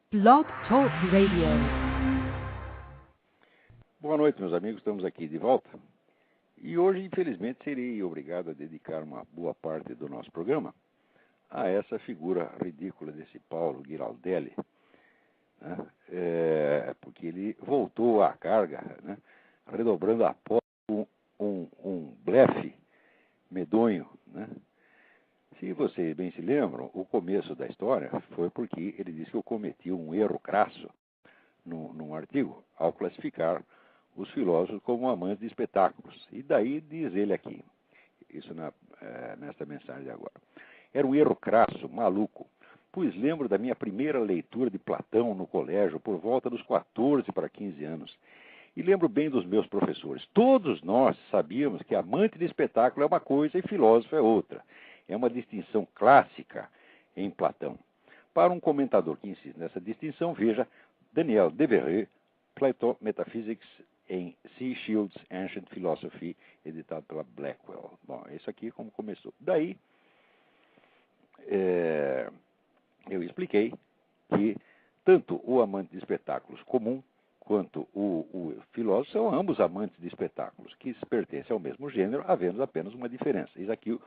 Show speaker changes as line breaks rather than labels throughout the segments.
Blog Talk Radio.
Boa noite, meus amigos. Estamos aqui de volta. E hoje, infelizmente, serei obrigado a dedicar uma boa parte do nosso programa a essa figura ridícula desse Paulo Giraldelli, né? Porque ele voltou à carga, né? Redobrando a aposta com um blefe medonho, né? Se vocês bem se lembram, o começo da história foi porque ele disse que eu cometi um erro crasso num artigo ao classificar os filósofos como amantes de espetáculos. E daí diz ele aqui, isso nesta mensagem de agora. Era um erro crasso, maluco, pois lembro da minha primeira leitura de Platão no colégio por volta dos 14 para 15 anos. E lembro bem dos meus professores. Todos nós sabíamos que amante de espetáculo é uma coisa e filósofo é outra. É uma distinção clássica em Platão. Para um comentador que insiste nessa distinção, veja Daniel Devereux, Plato Metaphysics em C. Shields' Ancient Philosophy, editado pela Blackwell. Bom, isso aqui como começou. Daí, eu expliquei que tanto o amante de espetáculos comum quanto o filósofo são ambos amantes de espetáculos, que pertencem ao mesmo gênero, havendo apenas uma diferença. Eis aqui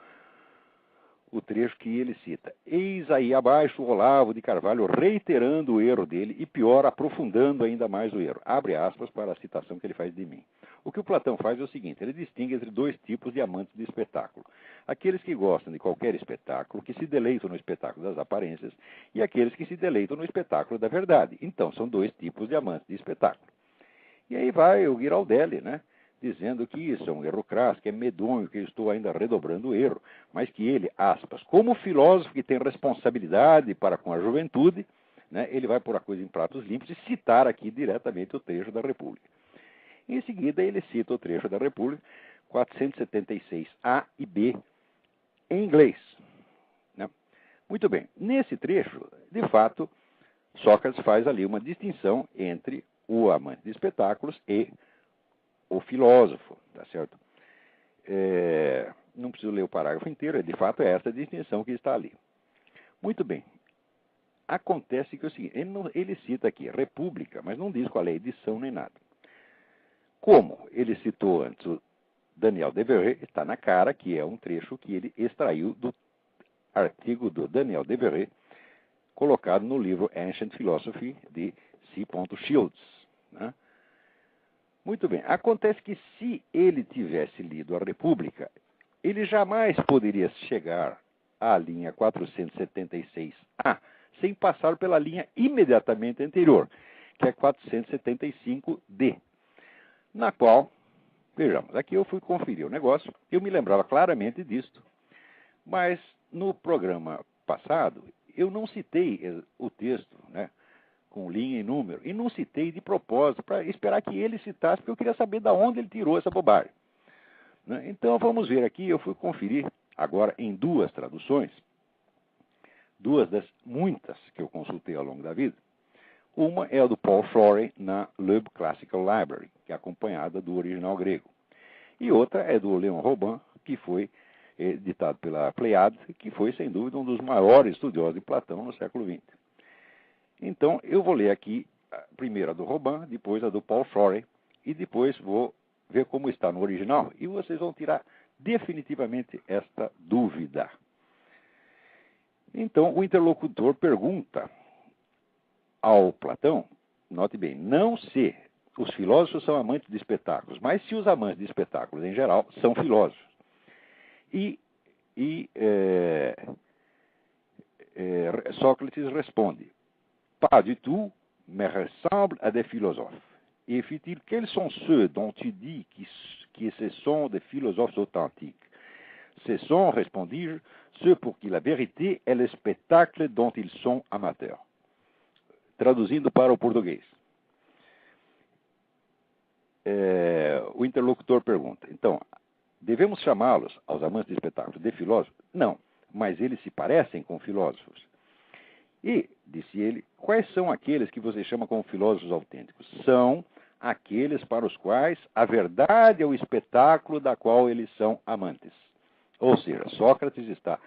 o trecho que ele cita. Eis aí abaixo o Olavo de Carvalho reiterando o erro dele e, pior, aprofundando ainda mais o erro. Abre aspas para a citação que ele faz de mim. O que o Platão faz é o seguinte, ele distingue entre dois tipos de amantes de espetáculo. Aqueles que gostam de qualquer espetáculo, que se deleitam no espetáculo das aparências, e aqueles que se deleitam no espetáculo da verdade. Então, são dois tipos de amantes de espetáculo. E aí vai o Giraldelli, né? Dizendo que isso é um erro crasso, que é medonho, que eu estou ainda redobrando o erro, mas que ele, aspas, como filósofo que tem responsabilidade para com a juventude, né, ele vai pôr a coisa em pratos limpos e citar aqui diretamente o trecho da República. Em seguida, ele cita o trecho da República, 476A e B, em inglês. Né? Muito bem, nesse trecho, de fato, Sócrates faz ali uma distinção entre o amante de espetáculos e o filósofo, tá certo? Não preciso ler o parágrafo inteiro, de fato é essa distinção que está ali. Muito bem. Acontece que é o seguinte, ele cita aqui República, mas não diz qual é a edição nem nada. Como ele citou antes o Daniel Devereux, está na cara que é um trecho que ele extraiu do artigo do Daniel Devereux, colocado no livro Ancient Philosophy de C. Shields, né? Muito bem. Acontece que se ele tivesse lido a República, ele jamais poderia chegar à linha 476A sem passar pela linha imediatamente anterior, que é 475D, na qual, vejamos, aqui eu fui conferir o negócio, eu me lembrava claramente disto, mas no programa passado eu não citei o texto, né? Com linha e número, e não citei de propósito, para esperar que ele citasse, porque eu queria saber de onde ele tirou essa bobagem. Né? Então, vamos ver aqui, eu fui conferir agora em duas traduções, duas das muitas que eu consultei ao longo da vida. Uma é a do Paul Florey na Loeb Classical Library, que é acompanhada do original grego. E outra é do Leon Robin, que foi editado pela Pleiade, que foi, sem dúvida, um dos maiores estudiosos de Platão no século XX. Então, eu vou ler aqui primeiro a do Robin, depois a do Paul Florey, e depois vou ver como está no original, e vocês vão tirar definitivamente esta dúvida. Então, o interlocutor pergunta ao Platão, note bem, não se os filósofos são amantes de espetáculos, mas se os amantes de espetáculos, em geral, são filósofos. Sócrates responde, pas du tout, mais ressemble à des philosophes. Et fit-il, quels sont ceux dont tu dis que ce sont des philosophes authentiques? Ce sont, répondis-je, ceux pour qui la vérité est le spectacle dont ils sont amateurs. Traduzindo para o português. O interlocutor pergunta, então, devemos chamá-los, aos amantes de espetáculos, de filósofos? Não, mas eles se parecem com filósofos. E, disse ele, quais são aqueles que você chama como filósofos autênticos? São aqueles para os quais a verdade é o espetáculo da qual eles são amantes. Ou seja, Sócrates está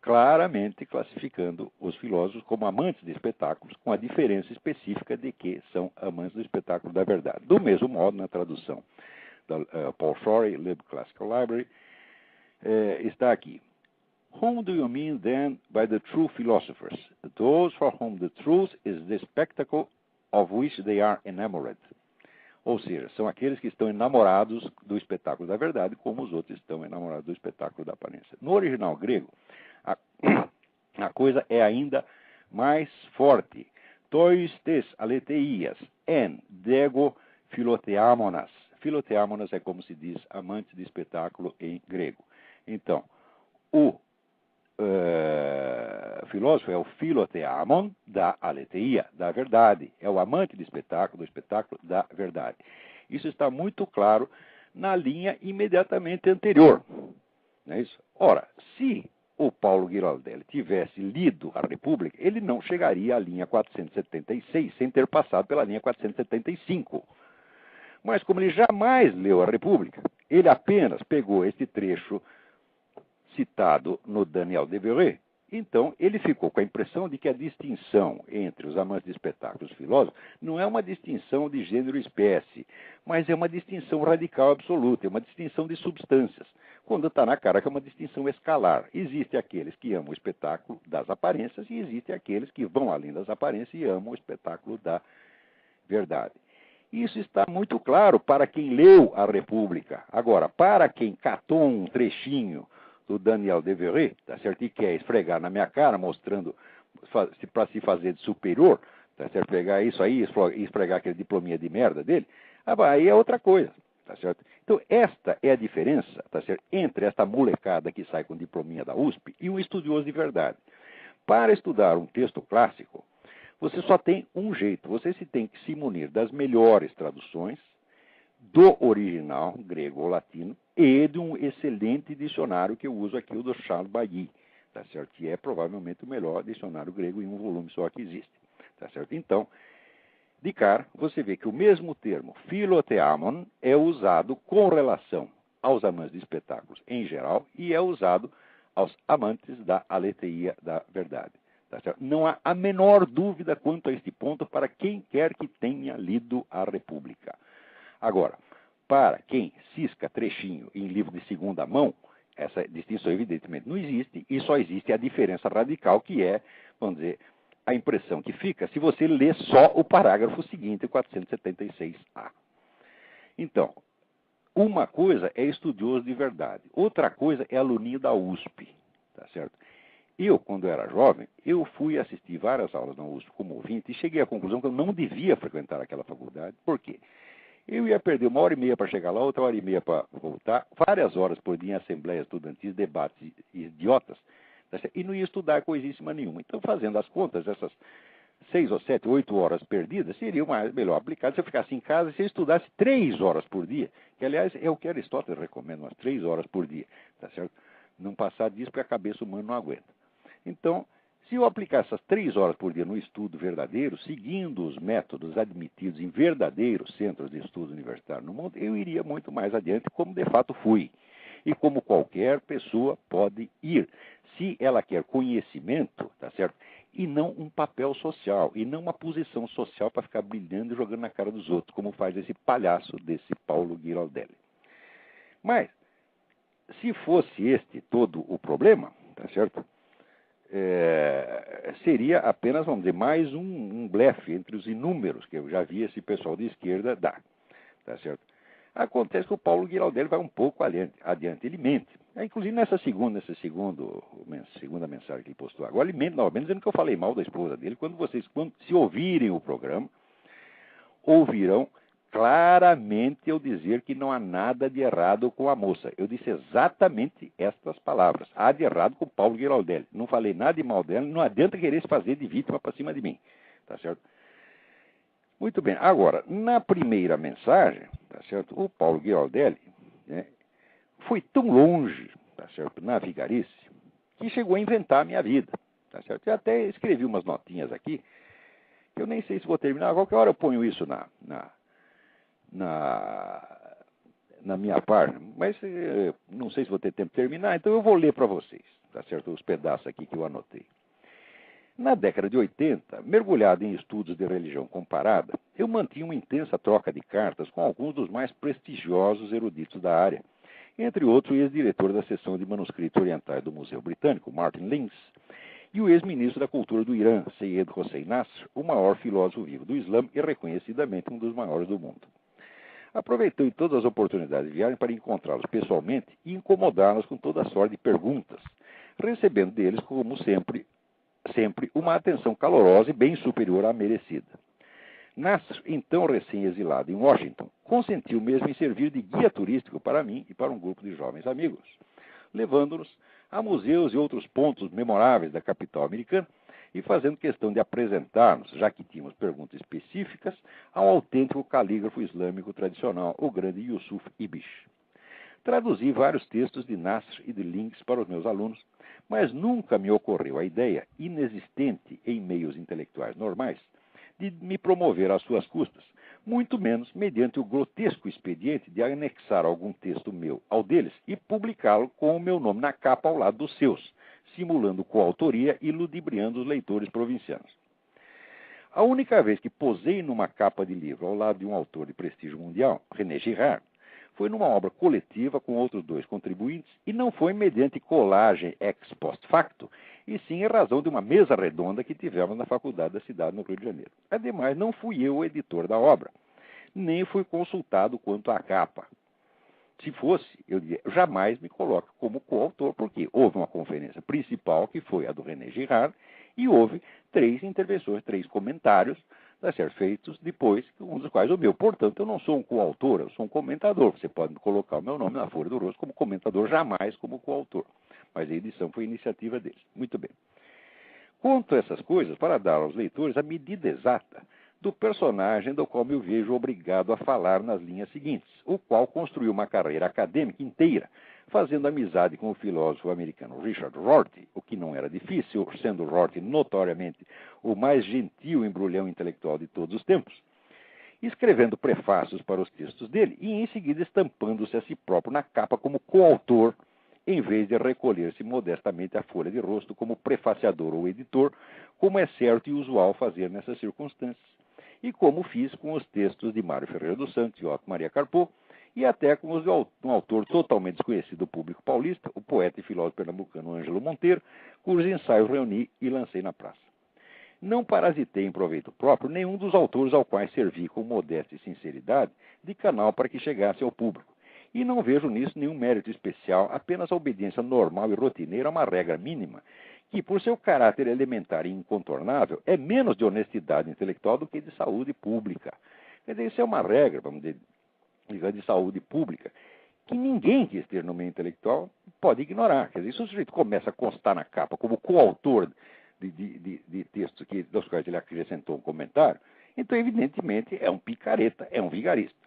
claramente classificando os filósofos como amantes de espetáculos, com a diferença específica de que são amantes do espetáculo da verdade. Do mesmo modo, na tradução da Paul Shorey, Lib Classical Library, está aqui. Whom do you mean then by the true philosophers? Those for whom the truth is the spectacle of which they are enamored. Ou seja, são aqueles que estão enamorados do espetáculo da verdade, como os outros estão enamorados do espetáculo da aparência. No original grego, a coisa é ainda mais forte. Tois tes aleteias en dego philotheamonas. Philotheamonas é como se diz amante de espetáculo em grego. Então, o filósofo é o philotheamon da aletheia, da verdade. É o amante do espetáculo da verdade. Isso está muito claro na linha imediatamente anterior. Não é isso? Ora, se o Paulo Giraldelli tivesse lido a República, ele não chegaria à linha 476 sem ter passado pela linha 475. Mas como ele jamais leu a República, ele apenas pegou este trecho citado no Daniel Devereux, então ele ficou com a impressão de que a distinção entre os amantes de espetáculos e os filósofos não é uma distinção de gênero e espécie, mas é uma distinção radical absoluta, é uma distinção de substâncias, quando está na cara que é uma distinção escalar. Existem aqueles que amam o espetáculo das aparências e existem aqueles que vão além das aparências e amam o espetáculo da verdade. Isso está muito claro para quem leu a República. Agora, para quem catou um trechinho do Daniel Devereux, tá certo? E quer esfregar na minha cara, mostrando para se fazer de superior, tá certo? Pegar isso aí e esfregar aquele diplominha de merda dele, aí é outra coisa, tá certo? Então, esta é a diferença, tá certo? Entre esta molecada que sai com diplominha da USP e um estudioso de verdade. Para estudar um texto clássico, você só tem um jeito, você se tem que se munir das melhores traduções do original, grego ou latino, e de um excelente dicionário que eu uso aqui, o do Charles Bailly, tá certo? Que é provavelmente o melhor dicionário grego em um volume só que existe, tá certo? Então, de cara, você vê que o mesmo termo, philotheamon, é usado com relação aos amantes de espetáculos em geral e é usado aos amantes da aletheia da verdade. Tá certo? Não há a menor dúvida quanto a este ponto para quem quer que tenha lido a República. Agora, para quem cisca trechinho em livro de segunda mão, essa distinção evidentemente não existe e só existe a diferença radical que é, vamos dizer, a impressão que fica se você lê só o parágrafo seguinte, 476A. Então, uma coisa é estudioso de verdade, outra coisa é aluninho da USP, tá certo? Eu, quando era jovem, eu fui assistir várias aulas na USP como ouvinte e cheguei à conclusão que eu não devia frequentar aquela faculdade. Por quê? Eu ia perder 1h30 para chegar lá, outra 1h30 para voltar, várias horas por dia em assembleias estudantis, debates idiotas, e não ia estudar coisíssima nenhuma. Então, fazendo as contas, essas 6 ou 7, 8 horas perdidas seriam melhor aplicadas se eu ficasse em casa e se eu estudasse 3 horas por dia, que, aliás, é o que Aristóteles recomenda, umas 3 horas por dia, tá certo? Não passar disso porque a cabeça humana não aguenta. Então, se eu aplicar essas 3 horas por dia no estudo verdadeiro, seguindo os métodos admitidos em verdadeiros centros de estudo universitário no mundo, eu iria muito mais adiante, como de fato fui. E como qualquer pessoa pode ir, se ela quer conhecimento, tá certo? E não um papel social, e não uma posição social para ficar brilhando e jogando na cara dos outros, como faz esse palhaço desse Paulo Giraldelli. Mas, se fosse este todo o problema, tá certo? Seria apenas, vamos dizer, mais um blefe entre os inúmeros que eu já vi esse pessoal de esquerda dar, tá certo? Acontece que o Paulo Giraldelli vai um pouco adiante, ele mente. Inclusive nessa segunda mensagem que ele postou agora, ele mente novamente dizendo que eu falei mal da esposa dele. Quando se ouvirem o programa, ouvirão claramente eu dizer que não há nada de errado com a moça. Eu disse exatamente estas palavras. Há de errado com o Paulo Giraldelli. Não falei nada de mal dela, não adianta querer se fazer de vítima para cima de mim. Tá certo? Muito bem. Agora, na primeira mensagem, tá certo? O Paulo Giraldelli, né, foi tão longe, tá certo, na vigarice, que chegou a inventar a minha vida. Tá certo? Eu até escrevi umas notinhas aqui, que eu nem sei se vou terminar. A qualquer hora eu ponho isso na minha página, mas não sei se vou ter tempo de terminar, então eu vou ler para vocês. tá certo? Os pedaços aqui que eu anotei. Na década de 80, mergulhado em estudos de religião comparada, eu mantinha uma intensa troca de cartas com alguns dos mais prestigiosos eruditos da área, entre outros o ex-diretor da seção de manuscritos orientais do Museu Britânico, Martin Lins, e o ex-ministro da Cultura do Irã, Seyyed Hossein Nasr, o maior filósofo vivo do Islã e reconhecidamente um dos maiores do mundo. Aproveitei todas as oportunidades de viagem para encontrá-los pessoalmente e incomodá-los com toda a sorte de perguntas, recebendo deles, como sempre uma atenção calorosa e bem superior à merecida. Nasr, então recém-exilado em Washington, consentiu mesmo em servir de guia turístico para mim e para um grupo de jovens amigos, levando-nos a museus e outros pontos memoráveis da capital americana e fazendo questão de apresentar-nos, já que tínhamos perguntas específicas, ao autêntico calígrafo islâmico tradicional, o grande Yusuf Ibish. Traduzi vários textos de Nasr e de Lins para os meus alunos, mas nunca me ocorreu a ideia, inexistente em meios intelectuais normais, de me promover às suas custas, muito menos mediante o grotesco expediente de anexar algum texto meu ao deles e publicá-lo com o meu nome na capa ao lado dos seus, simulando coautoria e ludibriando os leitores provincianos. A única vez que posei numa capa de livro ao lado de um autor de prestígio mundial, René Girard, foi numa obra coletiva com outros dois contribuintes e não foi mediante colagem ex post facto, e sim em razão de uma mesa redonda que tivemos na Faculdade da Cidade, no Rio de Janeiro. Ademais, não fui eu o editor da obra, nem fui consultado quanto à capa. Se fosse, eu diria, jamais me coloque como coautor, porque houve uma conferência principal, que foi a do René Girard, e houve 3 intervenções, 3 comentários a ser feitos depois, um dos quais o meu. Portanto, eu não sou um coautor, eu sou um comentador. Você pode colocar o meu nome na Folha do Rosto como comentador, jamais como coautor. Mas a edição foi iniciativa deles. Muito bem. Conto essas coisas para dar aos leitores a medida exata do personagem do qual me vejo obrigado a falar nas linhas seguintes, o qual construiu uma carreira acadêmica inteira, fazendo amizade com o filósofo americano Richard Rorty, o que não era difícil, sendo Rorty notoriamente o mais gentil embrulhão intelectual de todos os tempos, escrevendo prefácios para os textos dele e em seguida estampando-se a si próprio na capa como coautor, em vez de recolher-se modestamente à folha de rosto como prefaciador ou editor, como é certo e usual fazer nessas circunstâncias, e como fiz com os textos de Mário Ferreira dos Santos e Otto Maria Carpo, e até com os de um autor totalmente desconhecido do público paulista, o poeta e filósofo pernambucano Ângelo Monteiro, cujos ensaios reuni e lancei na praça. Não parasitei em proveito próprio nenhum dos autores ao quais servi com modéstia e sinceridade de canal para que chegasse ao público, e não vejo nisso nenhum mérito especial, apenas a obediência normal e rotineira a uma regra mínima, que, por seu caráter elementar e incontornável, é menos de honestidade intelectual do que de saúde pública. Quer dizer, isso é uma regra, vamos dizer, de saúde pública, que ninguém que esteja no meio intelectual pode ignorar. Quer dizer, se o sujeito começa a constar na capa como coautor de textos dos quais ele acrescentou um comentário, então, evidentemente, é um picareta, é um vigarista.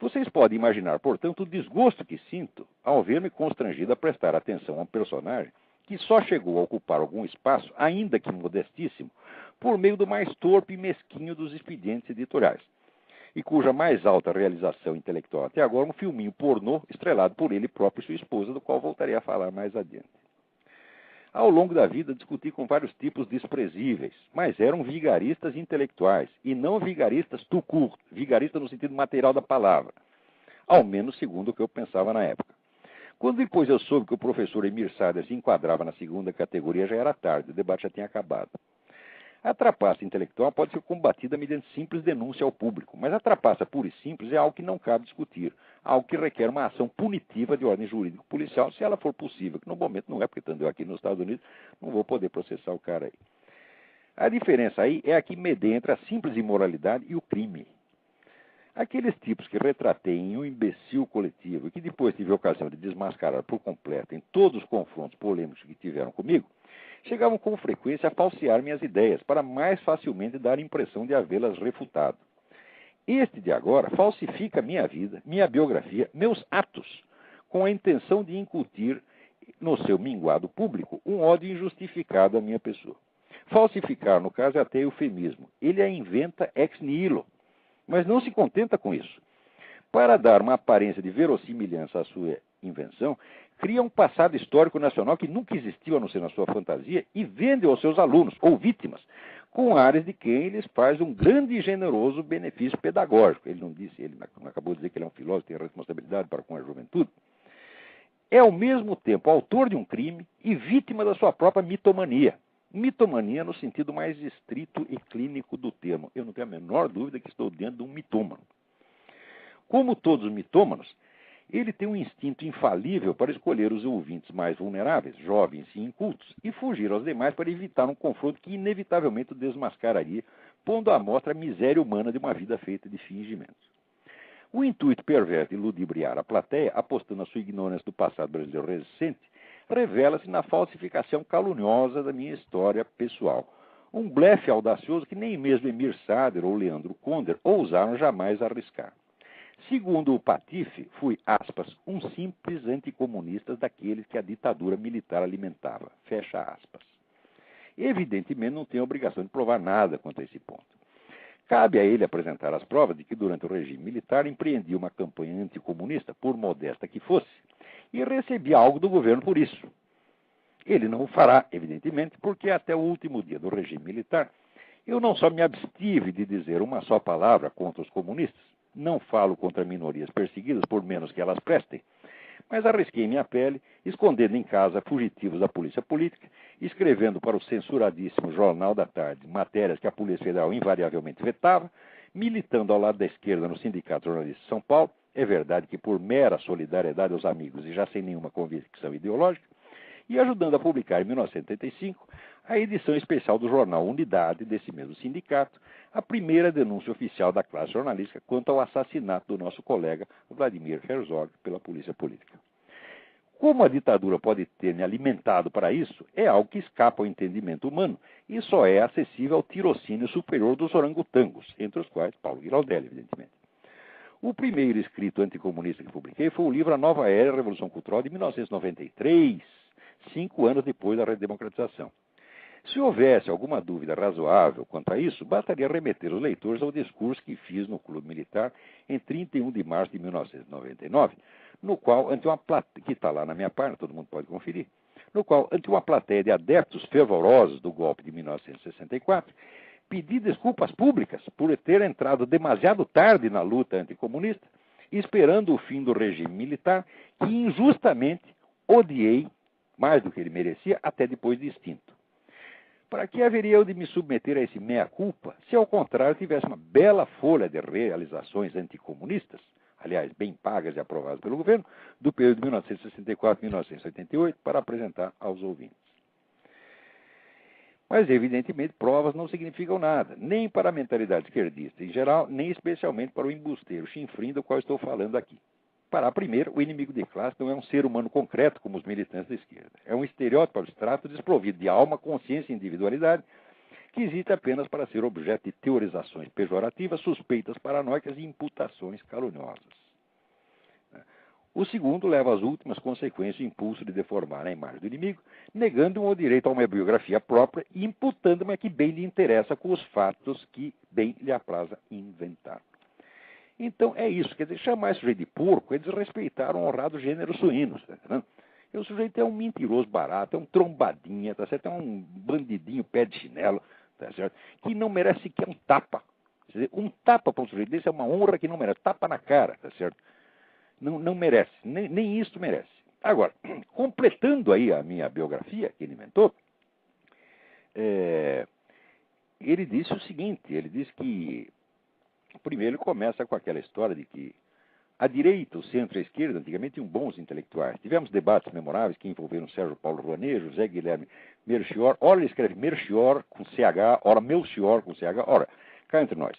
Vocês podem imaginar, portanto, o desgosto que sinto ao ver-me constrangido a prestar atenção a um personagem que só chegou a ocupar algum espaço, ainda que modestíssimo, por meio do mais torpe e mesquinho dos expedientes editoriais, e cuja mais alta realização intelectual até agora é um filminho pornô estrelado por ele próprio e sua esposa, do qual voltarei a falar mais adiante. Ao longo da vida, discuti com vários tipos desprezíveis, mas eram vigaristas intelectuais, e não vigaristas tout court, vigarista no sentido material da palavra, ao menos segundo o que eu pensava na época. Quando depois eu soube que o professor Emir Sader se enquadrava na segunda categoria, já era tarde, o debate já tinha acabado. A trapaça intelectual pode ser combatida mediante simples denúncia ao público, mas a trapaça pura e simples é algo que não cabe discutir, algo que requer uma ação punitiva de ordem jurídico-policial, se ela for possível, que no momento não é, porque estando eu aqui nos Estados Unidos, não vou poder processar o cara aí. A diferença aí é a que medeia entre a simples imoralidade e o crime. Aqueles tipos que retratei em um imbecil coletivo e que depois tive a ocasião de desmascarar por completo em todos os confrontos polêmicos que tiveram comigo, chegavam com frequência a falsear minhas ideias para mais facilmente dar a impressão de havê-las refutado. Este de agora falsifica minha vida, minha biografia, meus atos, com a intenção de incutir no seu minguado público um ódio injustificado à minha pessoa. Falsificar, no caso, é até eufemismo. Ele a inventa ex nihilo. Mas não se contenta com isso. Para dar uma aparência de verossimilhança à sua invenção, cria um passado histórico nacional que nunca existiu a não ser na sua fantasia e vende aos seus alunos, ou vítimas, com áreas de quem lhes faz um grande e generoso benefício pedagógico. Ele não acabou de dizer que ele é um filósofo, tem responsabilidade para com a juventude. É ao mesmo tempo autor de um crime e vítima da sua própria mitomania. Mitomania no sentido mais estrito e clínico do termo. Eu não tenho a menor dúvida que estou dentro de um mitômano. Como todos os mitômanos, ele tem um instinto infalível para escolher os ouvintes mais vulneráveis, jovens e incultos, e fugir aos demais para evitar um confronto que inevitavelmente o desmascararia, pondo à mostra a miséria humana de uma vida feita de fingimentos. O intuito perverso de ludibriar a plateia, apostando na sua ignorância do passado brasileiro recente, revela-se na falsificação caluniosa da minha história pessoal. Um blefe audacioso que nem mesmo Emir Sader ou Leandro Conder ousaram jamais arriscar. Segundo o Patife, fui, aspas, um simples anticomunista daqueles que a ditadura militar alimentava. Fecha aspas. Evidentemente não tem obrigação de provar nada quanto a esse ponto. Cabe a ele apresentar as provas de que, durante o regime militar, empreendia uma campanha anticomunista, por modesta que fosse, e recebia algo do governo por isso. Ele não o fará, evidentemente, porque até o último dia do regime militar, eu não só me abstive de dizer uma só palavra contra os comunistas, não falo contra minorias perseguidas por menos que elas prestem, mas arrisquei minha pele, escondendo em casa fugitivos da polícia política, escrevendo para o censuradíssimo Jornal da Tarde matérias que a Polícia Federal invariavelmente vetava, militando ao lado da esquerda no Sindicato Jornalista de São Paulo, é verdade que por mera solidariedade aos amigos e já sem nenhuma convicção ideológica, e ajudando a publicar em 1985 a edição especial do jornal Unidade, desse mesmo sindicato, a primeira denúncia oficial da classe jornalística quanto ao assassinato do nosso colega Vladimir Herzog pela polícia política. Como a ditadura pode ter me alimentado para isso, é algo que escapa ao entendimento humano e só é acessível ao tirocínio superior dos orangotangos, entre os quais Paulo Giraldelli, evidentemente. O primeiro escrito anticomunista que publiquei foi o livro A Nova Era e a Revolução Cultural, de 1993, 5 anos depois da redemocratização. Se houvesse alguma dúvida razoável quanto a isso, bastaria remeter os leitores ao discurso que fiz no Clube Militar em 31 de março de 1999, no qual, ante uma plateia, que está lá na minha página, todo mundo pode conferir, no qual, ante uma plateia de adeptos fervorosos do golpe de 1964, pedi desculpas públicas por ter entrado demasiado tarde na luta anticomunista, esperando o fim do regime militar, que injustamente odiei, mais do que ele merecia, até depois de extinto. Para que haveria eu de me submeter a esse meia-culpa, se ao contrário tivesse uma bela folha de realizações anticomunistas, aliás, bem pagas e aprovadas pelo governo, do período de 1964 a 1988, para apresentar aos ouvintes. Mas, evidentemente, provas não significam nada, nem para a mentalidade esquerdista em geral, nem especialmente para o embusteiro chinfrim do qual estou falando aqui. Para a primeira, o inimigo de classe não é um ser humano concreto como os militantes da esquerda. É um estereótipo abstrato desprovido de alma, consciência e individualidade, que existe apenas para ser objeto de teorizações pejorativas, suspeitas paranoicas e imputações caluniosas. O segundo leva às últimas consequências o impulso de deformar a imagem do inimigo, negando-o o direito a uma biografia própria e imputando-me a que bem lhe interessa com os fatos que bem lhe apraza inventar. Então é isso, quer dizer, chamar esse sujeito de porco é desrespeitar um honrado gênero suíno, tá entendendo? E o sujeito é um mentiroso barato, é um trombadinha, tá certo? É um bandidinho pé de chinelo, tá certo? Que não merece sequer um tapa. Quer dizer, um tapa para um sujeito desse é uma honra que não merece, tapa na cara, tá certo? Não merece, nem isso merece. Agora, completando aí a minha biografia que ele inventou, ele disse o seguinte, ele disse que primeiro ele começa com aquela história de que a direita, o centro e a esquerda antigamente tinham bons intelectuais. Tivemos debates memoráveis que envolveram Sérgio Paulo Rouanet, José Guilherme Melchior. Ora ele escreve Melchior com CH, ora Melchior com CH. Ora, cá entre nós,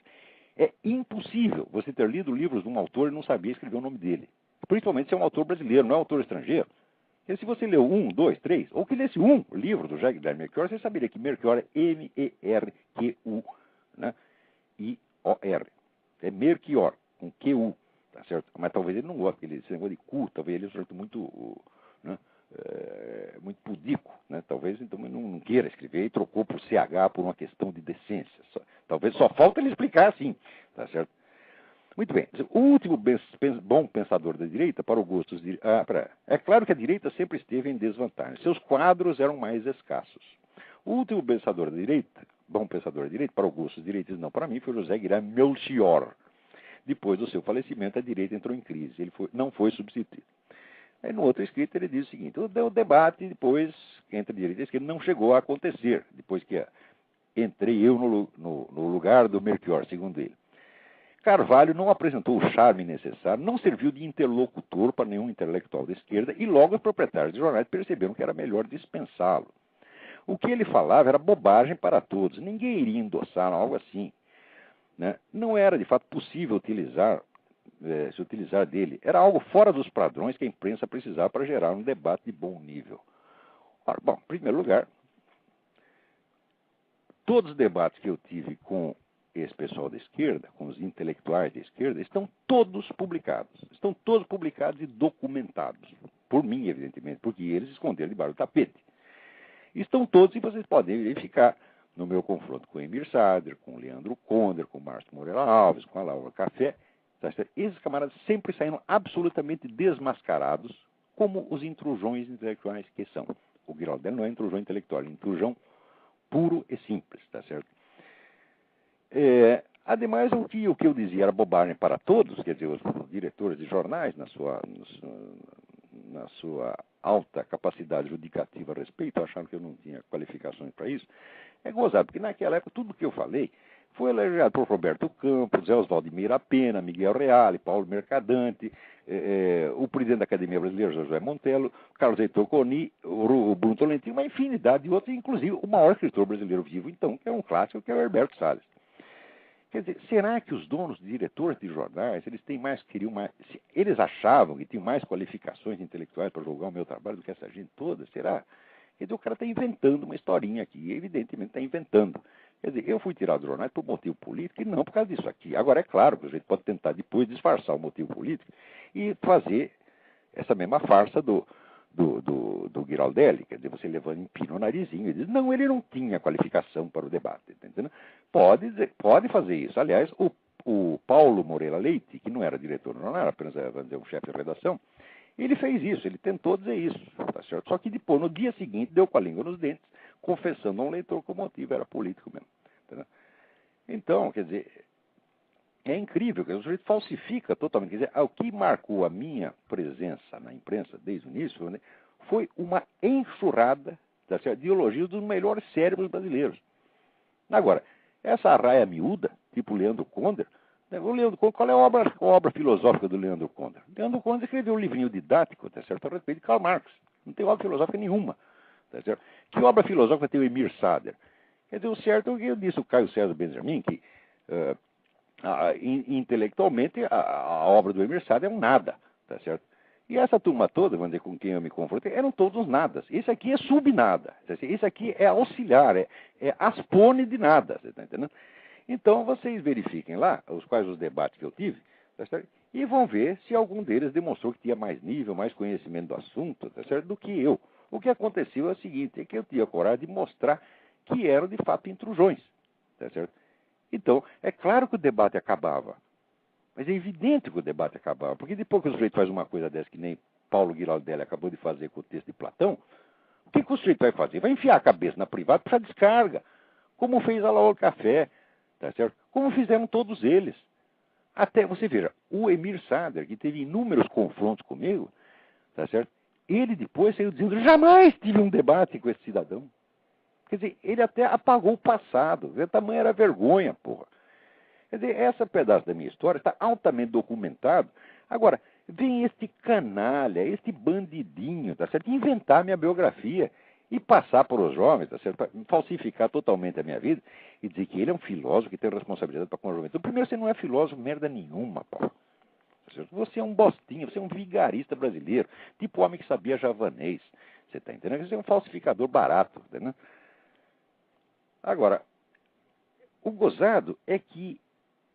é impossível você ter lido livros de um autor e não saber escrever o nome dele. Principalmente se é um autor brasileiro, não é um autor estrangeiro. Porque se você leu 1, 2, 3, ou que lesse um livro do José Guilherme Melchior, você saberia que Melchior é M-E-R-Q-U, né? I-O-R. É Melchior, com Q-U, tá certo? Mas talvez ele não goste, porque esse negócio de cu, talvez ele seja muito, né, muito pudico, né? Talvez então ele não queira escrever e trocou por CH por uma questão de decência. Talvez só falta ele explicar assim, tá certo? Muito bem. O último bom pensador da direita, para o gosto... É claro que a direita sempre esteve em desvantagem. Seus quadros eram mais escassos. O último pensador da direita, bom pensador da direita, para o gosto dos direitos, não para mim, foi José Guilherme Melchior. Depois do seu falecimento, a direita entrou em crise. Ele não foi substituído. Aí, no outro escrito, ele diz o seguinte: o debate depois entre a direita e a esquerda não chegou a acontecer, depois que entrei eu no lugar do Melchior, segundo ele. Carvalho não apresentou o charme necessário, não serviu de interlocutor para nenhum intelectual da esquerda e logo os proprietários de jornais perceberam que era melhor dispensá-lo. O que ele falava era bobagem para todos, ninguém iria endossar algo assim, né? Não era, de fato, possível se utilizar dele. Era algo fora dos padrões que a imprensa precisava para gerar um debate de bom nível. Ora, bom, em primeiro lugar, todos os debates que eu tive com esse pessoal da esquerda, com os intelectuais da esquerda, estão todos publicados. Estão todos publicados e documentados. Por mim, evidentemente, porque eles esconderam debaixo do tapete. Estão todos e vocês podem verificar no meu confronto com o Emir Sader, com o Leandro Conder, com o Márcio Moreira Alves, com a Laura Café. Esses camaradas sempre saíram absolutamente desmascarados como os intrusões intelectuais que são. O Giraldelli não é intrusão intelectual, é intrusão puro e simples, tá certo? Ademais, o que eu dizia era bobagem para todos, quer dizer, os diretores de jornais, na sua alta capacidade judicativa a respeito, acharam que eu não tinha qualificações para isso. É gozado, porque naquela época tudo que eu falei foi elogiado por Roberto Campos, Zé Oswaldo de Meira Pena, Miguel Reale, Paulo Mercadante, o presidente da Academia Brasileira, José Montello, Carlos Heitor Coni, o Bruno Tolentino, uma infinidade de outros, inclusive o maior escritor brasileiro vivo, então, que é um clássico, que é o Herberto Salles. Quer dizer, será que os donos, diretores de jornais, eles achavam que tinham mais qualificações intelectuais para julgar o meu trabalho do que essa gente toda? Será? Quer dizer, o cara está inventando uma historinha aqui, e evidentemente está inventando. Quer dizer, eu fui tirado do jornal por motivo político e não por causa disso aqui. Agora, é claro que a gente pode tentar depois disfarçar o motivo político e fazer essa mesma farsa do Giraldelli, quer dizer, você levando em pino o narizinho e diz, não, ele não tinha qualificação para o debate, tá entendendo? Pode fazer isso. Aliás, o Paulo Moreira Leite, que não era diretor do jornal, era apenas um chefe de redação, ele fez isso, ele tentou dizer isso, tá certo? Só que depois, no dia seguinte, deu com a língua nos dentes, confessando a um leitor que o motivo era político mesmo. Entendeu? Então, quer dizer, é incrível, que o sujeito falsifica totalmente. Quer dizer, o que marcou a minha presença na imprensa desde o início, né, foi uma enxurrada, tá certo, de elogios dos melhores cérebros brasileiros. Agora, essa arraia miúda, tipo Leandro Conder, o Leandro Conder, qual é a obra filosófica do Leandro Conder? Leandro Conder escreveu um livrinho didático, tá certo, a respeito de Karl Marx. Não tem obra filosófica nenhuma. Tá certo? Que obra filosófica tem o Emir Sader? Quer dizer, o certo é o que eu disse o Caio César Benjamin, que intelectualmente a obra do Emir Sader é um nada, tá certo? E essa turma toda, vamos dizer, com quem eu me confrontei, eram todos nadas. Esse aqui é subnada. Esse aqui é auxiliar, é aspone de nada, você está entendendo? Então, vocês verifiquem lá quais os debates que eu tive, tá certo? E vão ver se algum deles demonstrou que tinha mais nível, mais conhecimento do assunto, tá certo? Do que eu. O que aconteceu é o seguinte, é que eu tinha coragem de mostrar que eram, de fato, intrusões, tá certo? Então, é claro que o debate acabava. Mas é evidente que o debate acabava, porque depois que o sujeito faz uma coisa dessa, que nem Paulo Giraldelli acabou de fazer com o texto de Platão, o que o sujeito vai fazer? Vai enfiar a cabeça na privada para descarga, como fez a Laura Café, tá certo? Como fizeram todos eles. Até, você veja, o Emir Sader, que teve inúmeros confrontos comigo, tá certo? Ele depois saiu dizendo, jamais tive um debate com esse cidadão. Quer dizer, ele até apagou o passado. O tamanho era vergonha, porra. Quer dizer, esse pedaço da minha história está altamente documentado. Agora, vem este canalha, este bandidinho, tá certo? Inventar minha biografia e passar para os jovens, tá certo? Falsificar totalmente a minha vida e dizer que ele é um filósofo que tem responsabilidade para com a juventude. Primeiro, você não é filósofo merda nenhuma, porra. Você é um bostinho, você é um vigarista brasileiro, tipo homem que sabia javanês. Você está entendendo? Você é um falsificador barato, tá entendendo? Agora, o gozado é que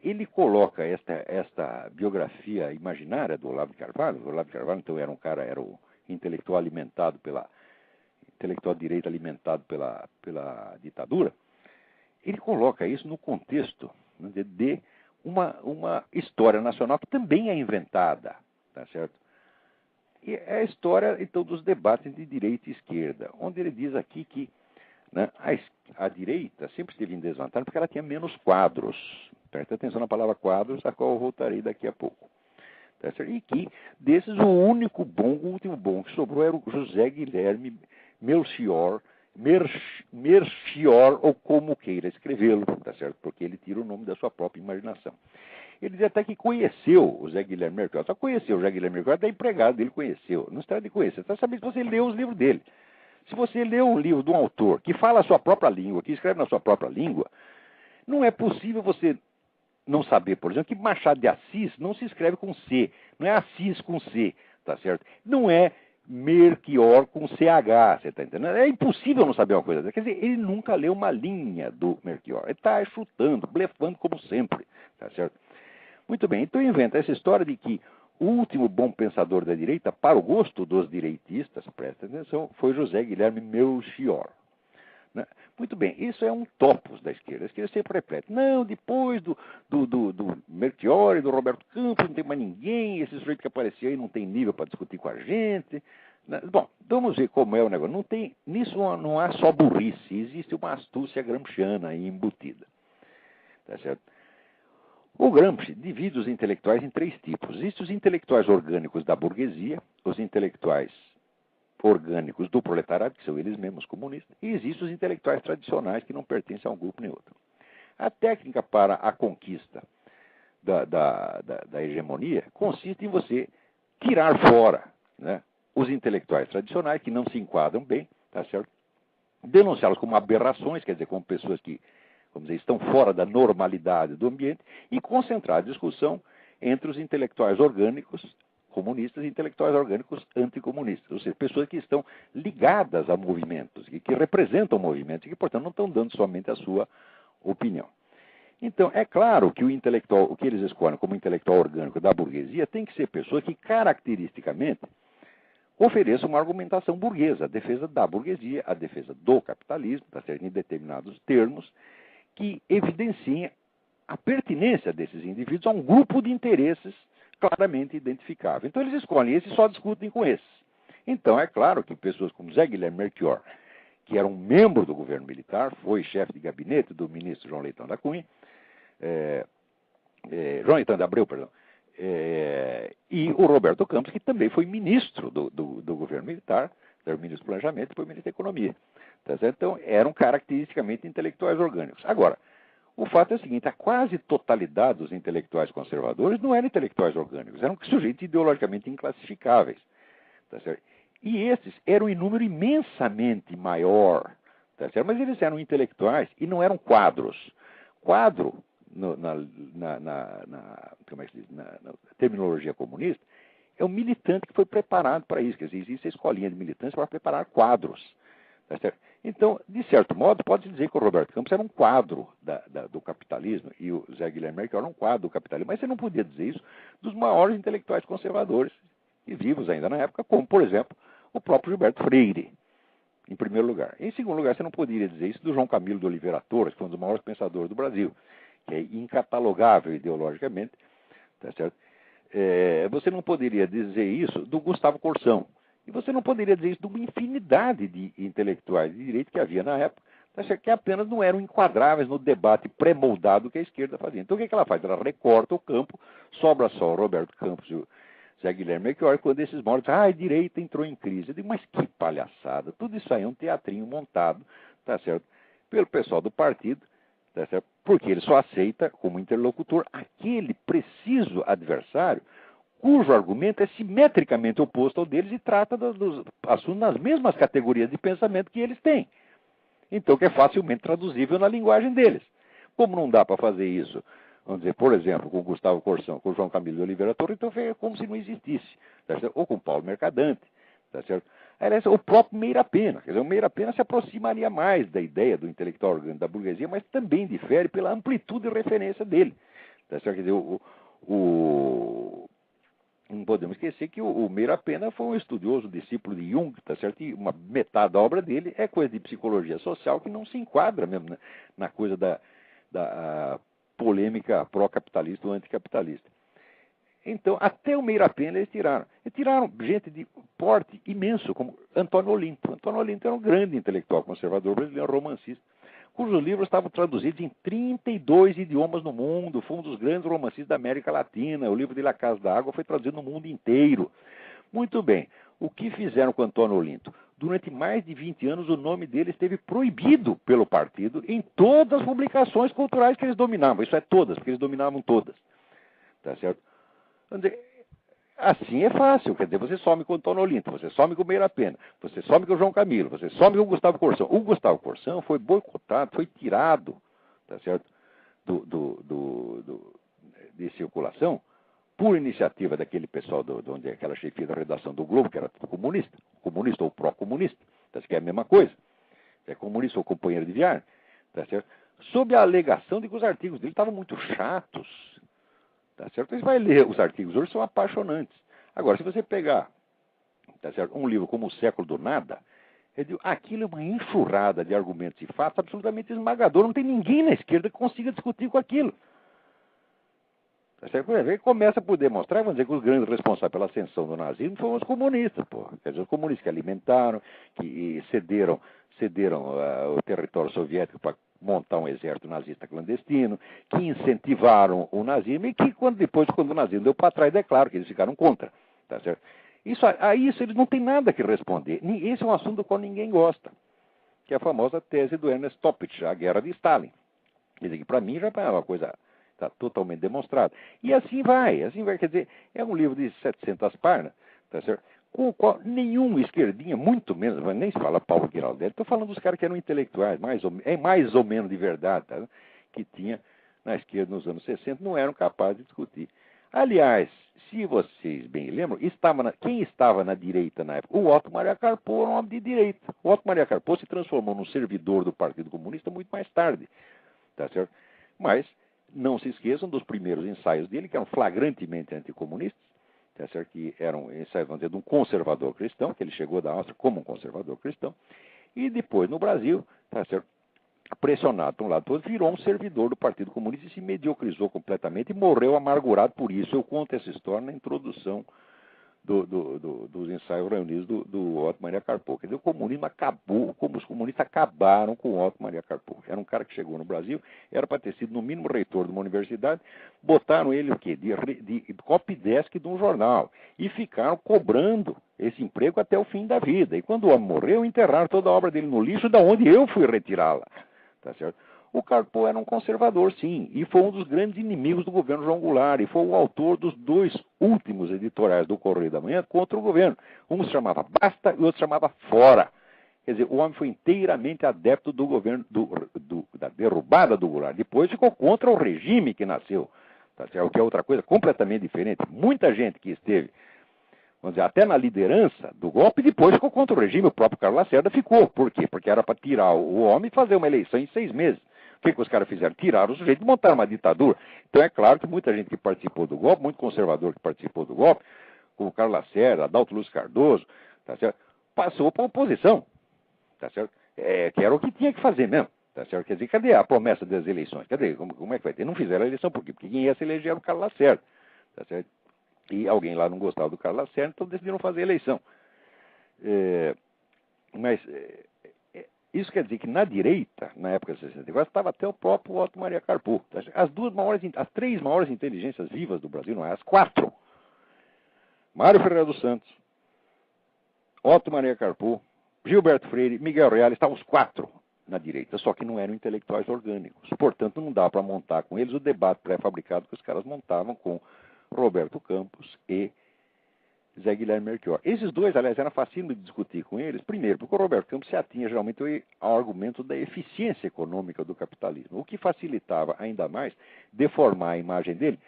ele coloca esta biografia imaginária do Olavo de Carvalho. O Olavo de Carvalho, então, era o intelectual alimentado intelectual de direita alimentado pela ditadura. Ele coloca isso no contexto, né, de uma história nacional que também é inventada, tá certo? E é a história, então, dos debates de direita e esquerda, onde ele diz aqui que, né, a direita sempre esteve em desvantagem porque ela tinha menos quadros. Presta atenção na palavra quadros, a qual eu voltarei daqui a pouco. Tá certo? E que, desses, o último bom que sobrou era o José Guilherme Melchior, ou como queira escrevê-lo, tá certo? Porque ele tira o nome da sua própria imaginação. Ele diz até que conheceu o Zé Guilherme Melchior. Só conheceu o Zé Guilherme Melchior, até empregado dele conheceu. Não se trata de conhecer, você sabe se você leu os livros dele. Se você lê um livro de um autor que fala a sua própria língua, que escreve na sua própria língua, não é possível você não saber, por exemplo, que Machado de Assis não se escreve com C, não é Assis com C, tá certo? Não é Melchior com CH, você está entendendo? É impossível não saber uma coisa dessa. Quer dizer, ele nunca leu uma linha do Melchior. Ele está chutando, blefando como sempre, tá certo? Muito bem, então inventa essa história de que o último bom pensador da direita, para o gosto dos direitistas, presta atenção, foi José Guilherme Melchior. Né? Muito bem, isso é um topos da esquerda. A esquerda sempre repete, não, depois do Melchior e do Roberto Campos não tem mais ninguém, esse sujeito que apareceu aí não tem nível para discutir com a gente. Né? Bom, vamos ver como é o negócio. Nisso não há só burrice, existe uma astúcia gramsciana aí embutida. Tá certo? O Gramsci divide os intelectuais em 3 tipos. Existem os intelectuais orgânicos da burguesia, os intelectuais orgânicos do proletariado, que são eles mesmos comunistas, e existem os intelectuais tradicionais que não pertencem a um grupo nem outro. A técnica para a conquista da hegemonia consiste em você tirar fora, né, os intelectuais tradicionais que não se enquadram bem, tá certo? Denunciá-los como aberrações, quer dizer, como pessoas que, vamos dizer, estão fora da normalidade do ambiente, e concentrar a discussão entre os intelectuais orgânicos comunistas e intelectuais orgânicos anticomunistas, ou seja, pessoas que estão ligadas a movimentos, que representam movimentos e que, portanto, não estão dando somente a sua opinião. Então, é claro que o que eles escolhem como intelectual orgânico da burguesia tem que ser pessoas que, caracteristicamente, ofereçam uma argumentação burguesa, a defesa da burguesia, a defesa do capitalismo, tá certo? Em determinados termos, que evidenciem a pertinência desses indivíduos a um grupo de interesses claramente identificável. Então eles escolhem esses e só discutem com esses. Então é claro que pessoas como Zé Guilherme Melchior, que era um membro do governo militar, foi chefe de gabinete do ministro João Leitão da Cunha, João Leitão de Abreu, perdão, e o Roberto Campos, que também foi ministro do governo militar, era o ministro do Planejamento e depois ministro da Economia. Tá certo? Então eram caracteristicamente intelectuais orgânicos. Agora, o fato é o seguinte, a quase totalidade dos intelectuais conservadores não eram intelectuais orgânicos, eram sujeitos ideologicamente inclassificáveis. Tá certo? E esses eram em número imensamente maior, tá certo? Mas eles eram intelectuais e não eram quadros. Quadro, como é que se diz? Na terminologia comunista, é um militante que foi preparado para isso. Quer dizer, existe a escolinha de militantes para preparar quadros. Tá certo? Então, de certo modo, pode-se dizer que o Roberto Campos era um quadro do capitalismo e o Zé Guilherme Melchior era um quadro do capitalismo. Mas você não podia dizer isso dos maiores intelectuais conservadores e vivos ainda na época, como, por exemplo, o próprio Gilberto Freire, em primeiro lugar. Em segundo lugar, você não poderia dizer isso do João Camilo de Oliveira Torres, que foi um dos maiores pensadores do Brasil, que é incatalogável ideologicamente. Tá certo? Você não poderia dizer isso do Gustavo Corsão. E você não poderia dizer isso de uma infinidade de intelectuais de direito que havia na época, que apenas não eram enquadráveis no debate pré-moldado que a esquerda fazia. Então o que ela faz? Ela recorta o campo, sobra só o Roberto Campos e o Zé Guilherme Melchior, quando esses mortos dizem, a direita entrou em crise. Eu digo, mas que palhaçada, tudo isso aí é um teatrinho montado, tá certo, pelo pessoal do partido, tá certo, porque ele só aceita como interlocutor aquele preciso adversário cujo argumento é simetricamente oposto ao deles e trata dos assuntos nas mesmas categorias de pensamento que eles têm. Então, que é facilmente traduzível na linguagem deles. Como não dá para fazer isso, vamos dizer, por exemplo, com o Gustavo Corsão, com o João Camilo de Oliveira Torres, então é como se não existisse. Tá certo? Ou com o Paulo Mercadante. Tá certo? Aliás, o próprio Meira Pena. Quer dizer, o Meira Pena se aproximaria mais da ideia do intelectual orgânico da burguesia, mas também difere pela amplitude de referência dele. Tá certo? Quer dizer, não podemos esquecer que o Meira Pena foi um estudioso, discípulo de Jung, tá certo? E uma metade da obra dele é coisa de psicologia social que não se enquadra mesmo na coisa da polêmica pró-capitalista ou anticapitalista. Então, até o Meira Pena eles tiraram. E tiraram gente de porte imenso, como Antônio Olinto. Antônio Olinto era um grande intelectual conservador brasileiro, romancista, cujos livros estavam traduzidos em 32 idiomas no mundo. Foi um dos grandes romancistas da América Latina. O livro de La Casa da Água foi traduzido no mundo inteiro. Muito bem. O que fizeram com Antônio Olinto? Durante mais de 20 anos, o nome dele esteve proibido pelo partido em todas as publicações culturais que eles dominavam. Isso é todas, porque eles dominavam todas. Tá certo? Assim é fácil, quer dizer, você some com o Antônio Olinto, você some com o Meira Pena, você some com o João Camilo, você some com o Gustavo Corsão. O Gustavo Corsão foi boicotado, foi tirado, tá certo, de circulação por iniciativa daquele pessoal onde é aquela chefia da redação do Globo, que era tudo comunista ou pró-comunista, tá certo? Que é a mesma coisa, é comunista ou companheiro de viagem, tá certo? Sob a alegação de que os artigos dele estavam muito chatos. Tá certo? Você vai ler os artigos hoje, são apaixonantes. Agora, se você pegar, tá certo, um livro como O Século do Nada, aquilo é uma enxurrada de argumentos e fatos absolutamente esmagador. Não tem ninguém na esquerda que consiga discutir com aquilo. Tá certo? Ele começa por demonstrar, vamos dizer, que os grandes responsáveis pela ascensão do nazismo foram os comunistas. Quer dizer, os comunistas que alimentaram, que cederam o território soviético para montar um exército nazista clandestino, que incentivaram o nazismo e que, quando o nazismo deu para trás, é claro que eles ficaram contra. Tá certo? A isso eles não têm nada que responder. Esse é um assunto do qual ninguém gosta, que é a famosa tese do Ernest Toppich, a guerra de Stalin. Quer dizer, que para mim já é uma coisa está totalmente demonstrada. E assim vai, quer dizer, é um livro de 700 páginas, tá certo? Com o qual nenhum esquerdinha, muito menos, mas nem se fala Paulo Giraldelli, estou falando dos caras que eram intelectuais, mais ou menos de verdade, tá? Que tinha na esquerda nos anos 60, não eram capazes de discutir. Aliás, se vocês bem lembram, quem estava na direita na época? O Otto Maria Carpo era um homem de direita. O Otto Maria Carpo se transformou num servidor do Partido Comunista muito mais tarde, tá certo? Mas não se esqueçam dos primeiros ensaios dele, que eram flagrantemente anticomunistas, tá certo? Que eram ensaios, vamos dizer, de um conservador cristão, que ele chegou da Áustria como um conservador cristão, e depois no Brasil, tá certo? Pressionado por um lado todo, virou um servidor do Partido Comunista e se mediocrizou completamente e morreu amargurado por isso. Eu conto essa história na introdução dos ensaios reunidos do Otto Maria Carpo. Quer dizer, o comunismo acabou, como os comunistas acabaram com o Otto Maria Carpo. Era um cara que chegou no Brasil, era para ter sido no mínimo reitor de uma universidade, botaram ele o quê? De copydesk de um jornal e ficaram cobrando esse emprego até o fim da vida. E quando o homem morreu, enterraram toda a obra dele no lixo, da onde eu fui retirá-la. Tá certo? O Carpo era um conservador, sim, e foi um dos grandes inimigos do governo João Goulart, e foi o autor dos 2 últimos editoriais do Correio da Manhã contra o governo. Um se chamava Basta e o outro se chamava Fora. Quer dizer, o homem foi inteiramente adepto do governo, da derrubada do Goulart. Depois ficou contra o regime que nasceu, tá certo? O que é outra coisa completamente diferente. Muita gente que esteve, vamos dizer, até na liderança do golpe, depois ficou contra o regime. O próprio Carlos Lacerda ficou. Por quê? Porque era para tirar o homem e fazer uma eleição em 6 meses. O que os caras fizeram? Tiraram o sujeito e montaram uma ditadura. Então é claro que muita gente que participou do golpe, muito conservador que participou do golpe, como o Carlos Lacerda, Adalto Lúcio Cardoso, tá certo? Passou para a oposição, tá certo? Que era o que tinha que fazer mesmo, tá certo? Quer dizer, cadê a promessa das eleições? Cadê? Como é que vai ter? Não fizeram a eleição, por quê? Porque quem ia se eleger era o Carlos Lacerda, tá certo? E alguém lá não gostava do Carlos Lacerda, então decidiram fazer a eleição. Isso quer dizer que na direita, na época de 64, estava até o próprio Otto Maria Carpo. As 3 maiores inteligências vivas do Brasil, não é? As 4. Mário Ferreira dos Santos, Otto Maria Carpo, Gilberto Freire, Miguel Reale, estavam os 4 na direita, só que não eram intelectuais orgânicos. Portanto, não dá para montar com eles o debate pré-fabricado que os caras montavam com Roberto Campos e Zé Guilherme Melchior. Esses dois, aliás, era fácil de discutir com eles, primeiro, porque o Roberto Campos se atinha geralmente ao argumento da eficiência econômica do capitalismo, o que facilitava ainda mais deformar a imagem dele,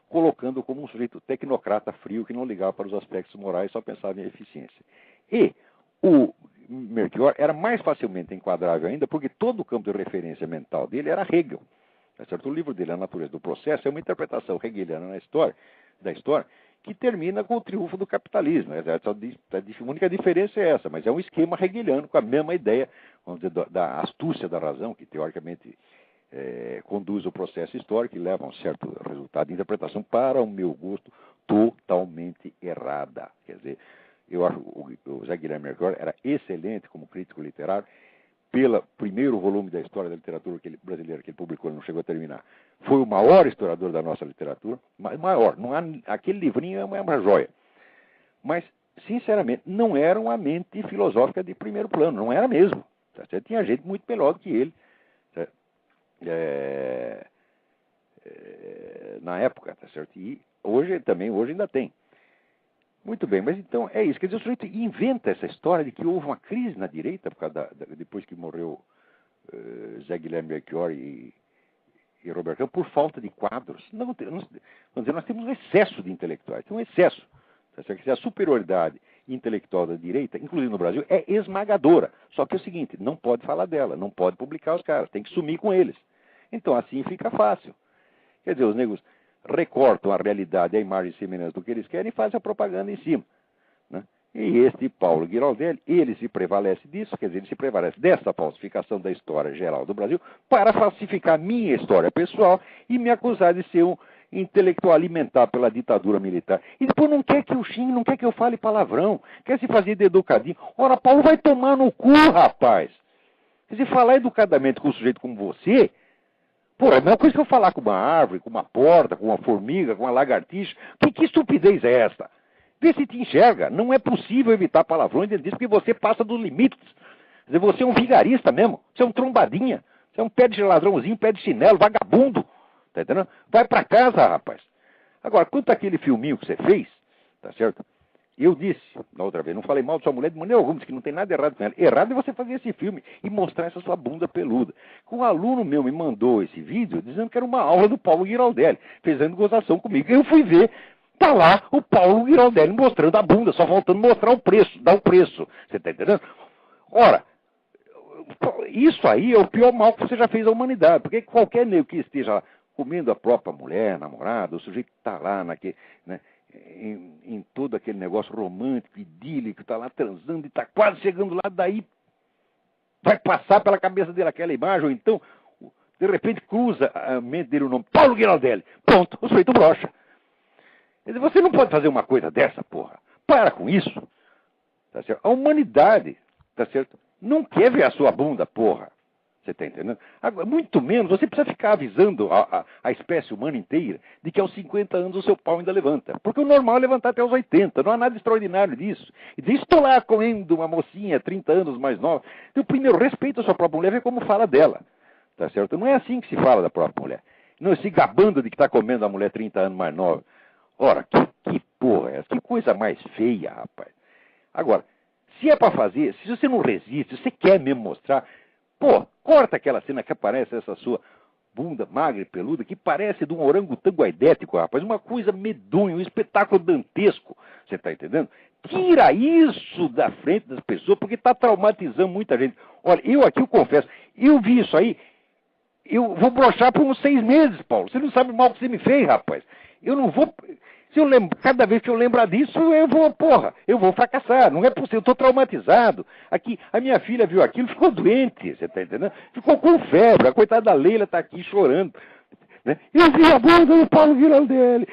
colocando como um sujeito tecnocrata frio que não ligava para os aspectos morais, só pensava em eficiência. E o Melchior era mais facilmente enquadrável ainda, porque todo o campo de referência mental dele era Hegel. Tá certo? O livro dele, A Natureza do Processo, é uma interpretação hegeliana da história, que termina com o triunfo do capitalismo. A única diferença é essa, mas é um esquema hegeliano com a mesma ideia, vamos dizer, da astúcia da razão, que teoricamente conduz o processo histórico e leva a um certo resultado de interpretação, para o meu gosto, totalmente errada. Quer dizer, eu acho que o Zé Guilherme Melchior era excelente como crítico literário. Pelo primeiro volume da história da literatura brasileira que ele publicou, ele não chegou a terminar. Foi o maior historiador da nossa literatura, maior. Não há, aquele livrinho é uma joia. Mas, sinceramente, não era uma mente filosófica de primeiro plano, não era mesmo. Tá certo? Tinha gente muito melhor do que ele. Na época, tá certo? E hoje ainda tem. Muito bem, mas então é isso. Quer dizer, o sujeito inventa essa história de que houve uma crise na direita, por causa depois que morreu Zé Guilherme Belchior e Roberto Campos, por falta de quadros. Vamos dizer, nós temos um excesso de intelectuais, tem um excesso. Tá certo? A superioridade intelectual da direita, inclusive no Brasil, é esmagadora. Só que é o seguinte, não pode falar dela, não pode publicar os caras, tem que sumir com eles. Então assim fica fácil. Quer dizer, os negros recortam a realidade, a imagem e semelhança do que eles querem e fazem a propaganda em cima. Né? E este Paulo Giraldelli, ele se prevalece disso, quer dizer, ele se prevalece dessa falsificação da história geral do Brasil para falsificar minha história pessoal e me acusar de ser um intelectual alimentado pela ditadura militar. E depois não quer que eu xingue, não quer que eu fale palavrão, quer se fazer de educadinho. Ora, Paulo, vai tomar no cu, rapaz! Quer dizer, falar educadamente com um sujeito como você... Pô, é a mesma coisa que eu falar com uma árvore, com uma porta, com uma formiga, com uma lagartixa. Que estupidez é esta? Vê se te enxerga. Não é possível evitar palavrões dentro disso, porque você passa dos limites. Quer dizer, você é um vigarista mesmo. Você é um trombadinha. Você é um pé de ladrãozinho, pé de chinelo, vagabundo. Tá entendendo? Vai pra casa, rapaz. Agora, quanto àquele filminho que você fez, tá certo? Eu disse, na outra vez, não falei mal de sua mulher de maneira alguma, disse que não tem nada errado com ela. Errado é você fazer esse filme e mostrar essa sua bunda peluda. Um aluno meu me mandou esse vídeo dizendo que era uma aula do Paulo Giraldelli, fazendo gozação comigo. Eu fui ver, tá lá o Paulo Giraldelli mostrando a bunda, só faltando mostrar o preço, dar o preço. Você tá entendendo? Ora, isso aí é o pior mal que você já fez à humanidade, porque qualquer negro que esteja lá comendo a própria mulher, namorada, o sujeito que está lá naquele... Né, em todo aquele negócio romântico, idílico, está lá transando e está quase chegando lá, daí vai passar pela cabeça dele aquela imagem, ou então, de repente, cruza a mente dele o nome Paulo Giraldelli. Pronto, o sujeito brocha. Quer dizer, você não pode fazer uma coisa dessa, porra. Para com isso. Tá certo? A humanidade, tá certo? Não quer ver a sua bunda, porra. Você está entendendo? Agora, muito menos, você precisa ficar avisando a espécie humana inteira de que aos 50 anos o seu pau ainda levanta. Porque o normal é levantar até aos 80. Não há nada extraordinário disso. E diz, estou lá comendo uma mocinha 30 anos mais nova. Então, primeiro, respeita a sua própria mulher, vê como fala dela. Tá certo? Não é assim que se fala da própria mulher. Não se gabando de que está comendo a mulher 30 anos mais nova. Ora, que porra é essa? Que coisa mais feia, rapaz. Agora, se é para fazer, se você não resiste, se você quer mesmo mostrar... Pô, corta aquela cena que aparece essa sua bunda magra e peluda, que parece de um orangotango aidético, rapaz. Uma coisa medonha, um espetáculo dantesco. Você está entendendo? Tira isso da frente das pessoas, porque está traumatizando muita gente. Olha, eu confesso, eu vi isso aí, eu vou broxar por uns 6 meses, Paulo. Você não sabe o mal que você me fez, rapaz. Eu não vou... Se eu lembro, cada vez que eu lembrar disso, eu vou fracassar. Não é possível, eu estou traumatizado. Aqui, a minha filha viu aquilo, ficou doente, você está entendendo? Ficou com febre, a coitada da Leila está aqui chorando. Né? Eu vi a bunda do Paulo Giraldelli.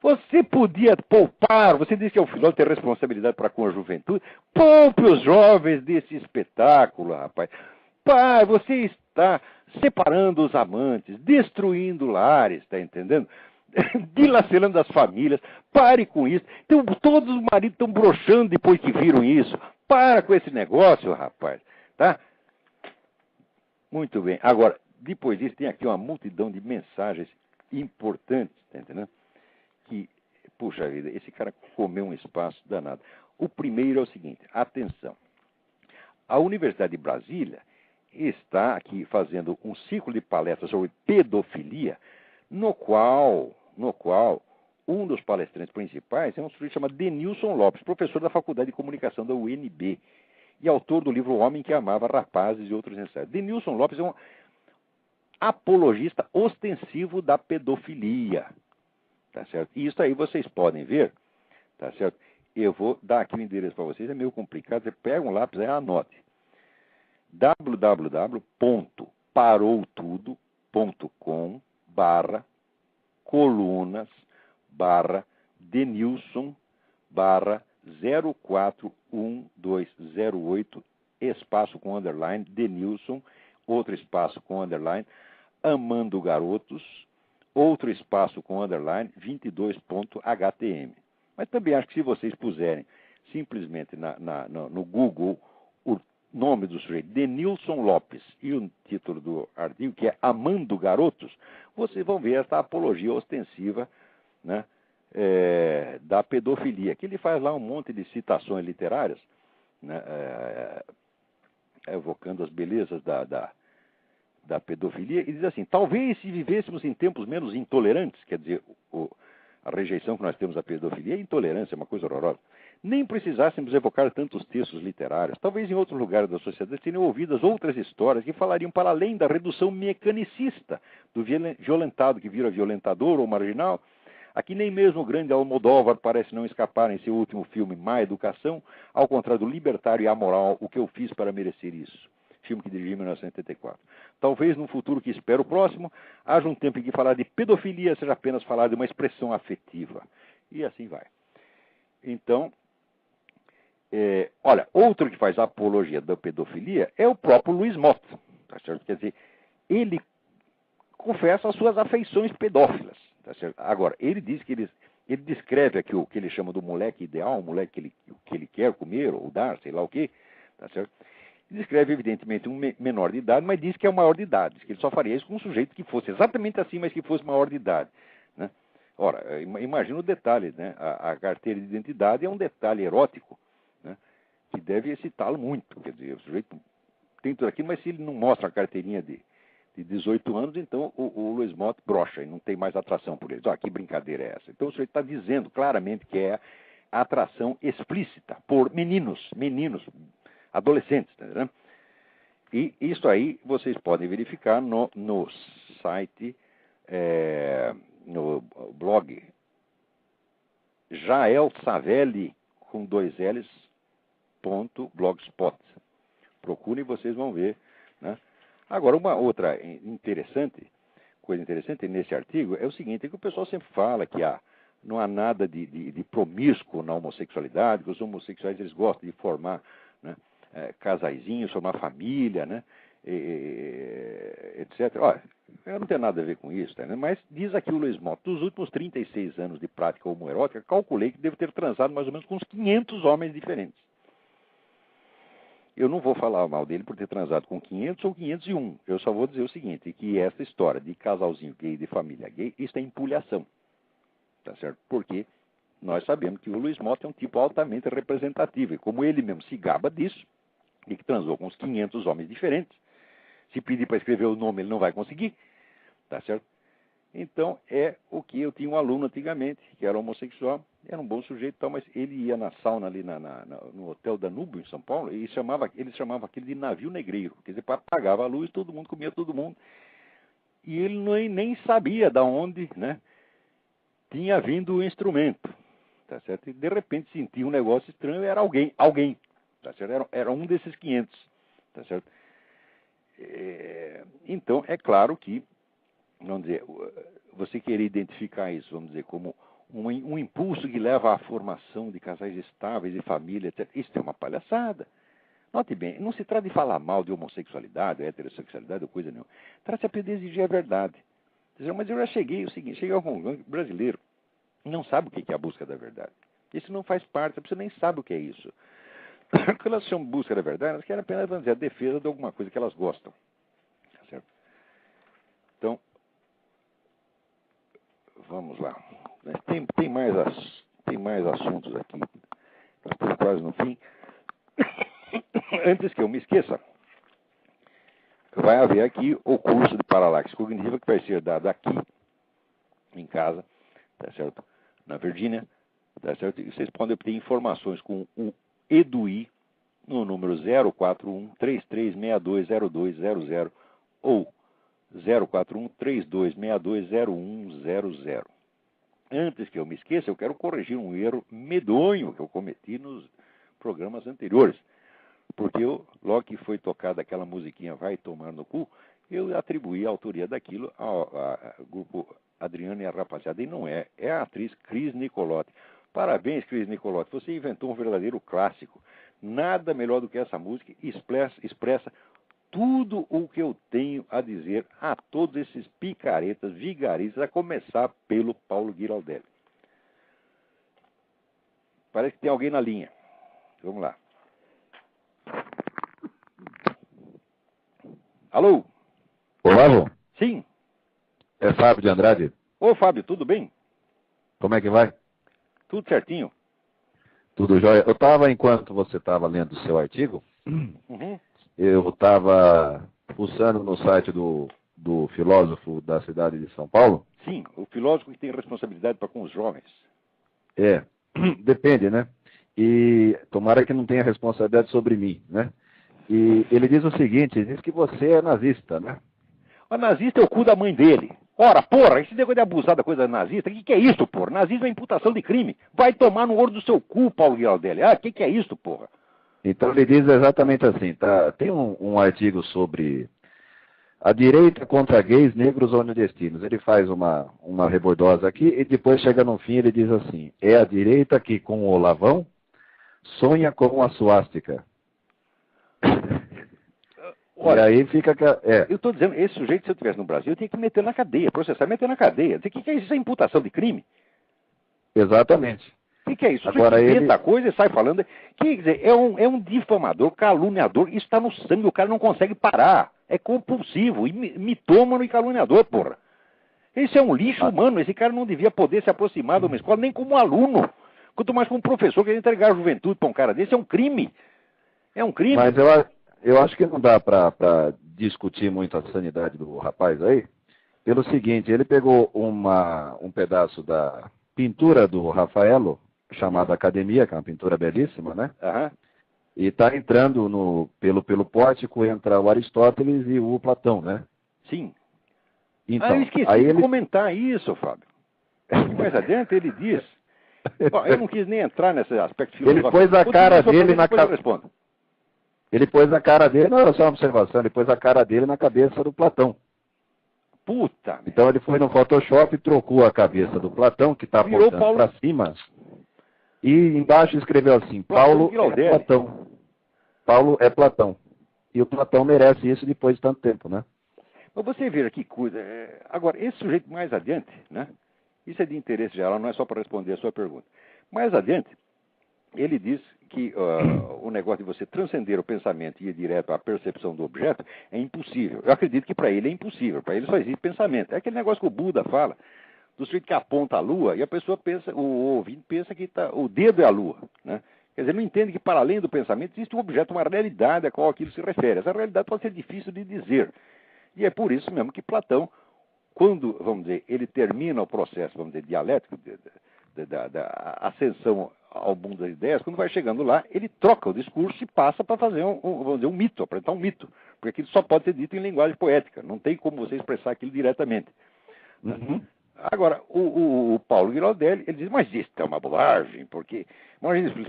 Você podia poupar, você disse que é o filósofo tem responsabilidade para com a juventude. Poupe os jovens desse espetáculo, rapaz. Pai, você está separando os amantes, destruindo lares, está entendendo? Dilacerando as famílias. Pare com isso. Então, todos os maridos estão broxando depois que viram isso. Para com esse negócio, rapaz. Tá? Muito bem. Agora, depois disso, tem aqui uma multidão de mensagens importantes, tá entendendo? Que, puxa vida, esse cara comeu um espaço danado. O primeiro é o seguinte, atenção. A Universidade de Brasília está aqui fazendo um ciclo de palestras sobre pedofilia, no qual um dos palestrantes principais é um sujeito chamado Denilson Lopes, professor da Faculdade de Comunicação da UNB e autor do livro O Homem que Amava Rapazes e Outros Ensaios. Denilson Lopes é um apologista ostensivo da pedofilia, tá certo? E isso aí vocês podem ver, tá certo? Eu vou dar aqui o endereço para vocês, é meio complicado, você pega um lápis e anote. www.unsp.br paroutudo.com/Denilson/0411208, espaço com underline, Denilson, outro espaço com underline, Amando Garotos, outro espaço com underline, 22.htm. Mas também acho que se vocês puserem simplesmente no Google o nome do sujeito, Denilson Lopes, e o título do artigo, que é Amando Garotos, vocês vão ver essa apologia ostensiva, né, da pedofilia, que ele faz lá um monte de citações literárias, né, evocando as belezas da pedofilia, e diz assim: talvez se vivêssemos em tempos menos intolerantes, quer dizer, a rejeição que nós temos à pedofilia é intolerância, é uma coisa horrorosa, nem precisássemos evocar tantos textos literários. Talvez em outros lugares da sociedade tenham ouvidas outras histórias que falariam para além da redução mecanicista do violentado que vira violentador ou marginal. Aqui nem mesmo o grande Almodóvar parece não escapar em seu último filme, Má Educação, ao contrário do libertário e amoral O Que Eu Fiz para Merecer Isso, filme que dirigi em 1984. Talvez num futuro que espero próximo, haja um tempo em que falar de pedofilia seja apenas falar de uma expressão afetiva. E assim vai. Então, olha, outro que faz apologia da pedofilia é o próprio Luiz Mott. Tá certo? Quer dizer, ele confessa as suas afeições pedófilas. Tá certo? Agora, ele diz que ele descreve aqui o que ele chama do moleque ideal, o moleque que ele quer comer ou dar, sei lá o quê. Tá certo? Descreve, evidentemente, um menor de idade, mas diz que é o maior de idade. Diz que ele só faria isso com um sujeito que fosse exatamente assim, mas que fosse maior de idade. Né? Ora, imagina o detalhe, né? A carteira de identidade é um detalhe erótico, né? Que deve excitá-lo muito. Quer dizer, o sujeito tem tudo aquilo, mas se ele não mostra a carteirinha de 18 anos, então o Luiz Mott brocha e não tem mais atração por ele. Que brincadeira é essa? Então o sujeito está dizendo claramente que é a atração explícita por meninos, adolescentes, né? E isso aí vocês podem verificar no site, no blog Jael Savelli, com 2 L's, .blogspot. Procurem e vocês vão ver, né? Agora, uma outra coisa interessante nesse artigo é o seguinte, é que o pessoal sempre fala que não há nada de promíscuo na homossexualidade, que os homossexuais eles gostam de formar, né, casaizinhos, formar família, né, etc. Olha, eu não tenho nada a ver com isso, né, mas diz aqui o Luiz Mott, dos últimos 36 anos de prática homoerótica, calculei que deve ter transado mais ou menos com uns 500 homens diferentes. Eu não vou falar mal dele por ter transado com 500 ou 501. Eu só vou dizer o seguinte, que essa história de casalzinho gay, de família gay, isso é empulhação. Tá certo? Porque nós sabemos que o Luiz Mott é um tipo altamente representativo. E como ele mesmo se gaba disso, e que transou com uns 500 homens diferentes, se pedir para escrever o nome ele não vai conseguir. Tá certo? Então, é o que eu tinha um aluno antigamente, que era homossexual, era um bom sujeito e tal, mas ele ia na sauna ali no Hotel Danúbio, em São Paulo, e eles chamavam aquilo de navio negreiro. Quer dizer, apagava a luz, todo mundo comia todo mundo. E ele nem sabia de onde, né, tinha vindo o instrumento. Tá certo? E de repente sentia um negócio estranho, era alguém. Tá certo? Era um desses 500. Tá certo? Então, é claro que, vamos dizer, você querer identificar isso, vamos dizer, como um impulso que leva à formação de casais estáveis e família, etc. Isso é uma palhaçada. Note bem, não se trata de falar mal de homossexualidade, heterossexualidade ou coisa nenhuma. Trata-se apenas de exigir a verdade. Mas eu já cheguei ao brasileiro, não sabe o que é a busca da verdade. Isso não faz parte, a pessoa nem sabe o que é isso. Quando elas chamam busca da verdade, elas querem apenas, vamos dizer, a defesa de alguma coisa que elas gostam. Certo? Então, vamos lá. Tem mais assuntos aqui. Nós estamos quase no fim. Antes que eu me esqueça, vai haver aqui o curso de paralaxe cognitiva que vai ser dado aqui, em casa, tá certo? Na Virgínia, tá certo? E vocês podem obter informações com o EDUI no número 041-3362-0200 ou 041-3262-0100. Antes que eu me esqueça, eu quero corrigir um erro medonho que eu cometi nos programas anteriores. Porque logo que foi tocada aquela musiquinha Vai Tomar no Cu, Eu atribuí a autoria daquilo ao grupo Adriano e a Rapaziada, e não é. É a atriz Cris Nicolotti. Parabéns, Cris Nicolotti. Você inventou um verdadeiro clássico. Nada melhor do que essa música expressa tudo o que eu tenho a dizer a todos esses picaretas, vigaristas, a começar pelo Paulo Giraldelli. Parece que tem alguém na linha. Vamos lá. Alô?
Olavo?
Sim.
É Fábio de Andrade.
Ô, Fábio, tudo bem?
Como é que vai?
Tudo certinho?
Tudo jóia. Eu estava, enquanto você estava lendo o seu artigo,
Uhum.
eu estava fuçando no site do filósofo da cidade de São Paulo.
Sim, o filósofo que tem responsabilidade para com os jovens.
Depende, né? E tomara que não tenha responsabilidade sobre mim, né? E ele diz o seguinte, diz que você é nazista, né?
O nazista é o cu da mãe dele. Ora, porra, esse negócio de abusar da coisa nazista, que é isso, porra? Nazismo é imputação de crime. Vai tomar no olho do seu cu, Paulo Giraldelli. Ah, que é isso, porra?
Então ele diz exatamente assim, tá? Tem um artigo sobre a direita contra gays, negros ou nordestinos. Ele faz uma rebordosa aqui e depois chega no fim ele diz assim, é a direita que com o Olavão sonha com a suástica.
Olha,
e aí fica...
Eu estou dizendo, esse sujeito, se eu estivesse no Brasil, eu tinha que meter na cadeia, processar e meter na cadeia. O que é isso? Isso é imputação de crime?
Exatamente.
O que é isso?
Agora
Você inventa
ele...
coisa e sai falando. Quer dizer, é um difamador, caluniador, isso está no sangue, o cara não consegue parar. É compulsivo, e mitômano e caluniador, porra. Esse é um lixo humano, esse cara não devia poder se aproximar de uma escola nem como aluno. Quanto mais como professor que entregar a juventude para um cara desse, é um crime. É um crime.
Mas eu acho que não dá para discutir muito a sanidade do rapaz aí, pelo seguinte, ele pegou um pedaço da pintura do Rafaelo, chamada Academia, que é uma pintura belíssima, né?
Aham.
E está entrando pelo pórtico, entra o Aristóteles e o Platão, né?
Sim.
Então,
eu esqueci
aí
de
ele...
comentar isso, Fábio. Mais adiante ele diz... Bom, eu não quis nem entrar nesse aspecto filosófico.
Ele pôs a cara dele na
cabeça.
Ele pôs a cara dele, não, só uma observação, ele pôs a cara dele na cabeça do Platão.
Puta.
Então ele foi no Photoshop e trocou a cabeça do Platão, que está apontando para cima, e embaixo escreveu assim, Paulo é Platão. Paulo é Platão. E o Platão merece isso depois de tanto tempo, né?
Mas você veja que coisa. Agora, esse sujeito mais adiante, né? Isso é de interesse geral, não é só para responder a sua pergunta. Mais adiante, ele diz que o negócio de você transcender o pensamento e ir direto à percepção do objeto é impossível. Eu acredito que para ele é impossível, para ele só existe pensamento. É aquele negócio que o Buda fala, do sujeito que aponta a lua e a pessoa pensa, o ouvinte pensa que o dedo é a lua, né? Quer dizer, não entende que para além do pensamento existe um objeto, uma realidade a qual aquilo se refere. Essa realidade pode ser difícil de dizer. E é por isso mesmo que Platão, quando, vamos dizer, ele termina o processo, vamos dizer, dialético, da ascensão ao mundo das ideias, quando vai chegando lá, ele troca o discurso e passa para fazer vamos dizer, um mito, apresentar um mito. Porque aquilo só pode ser dito em linguagem poética, não tem como você expressar aquilo diretamente.
Uhum.
Agora, o Paulo Giraldelli, ele diz, mas isso é uma bobagem, porque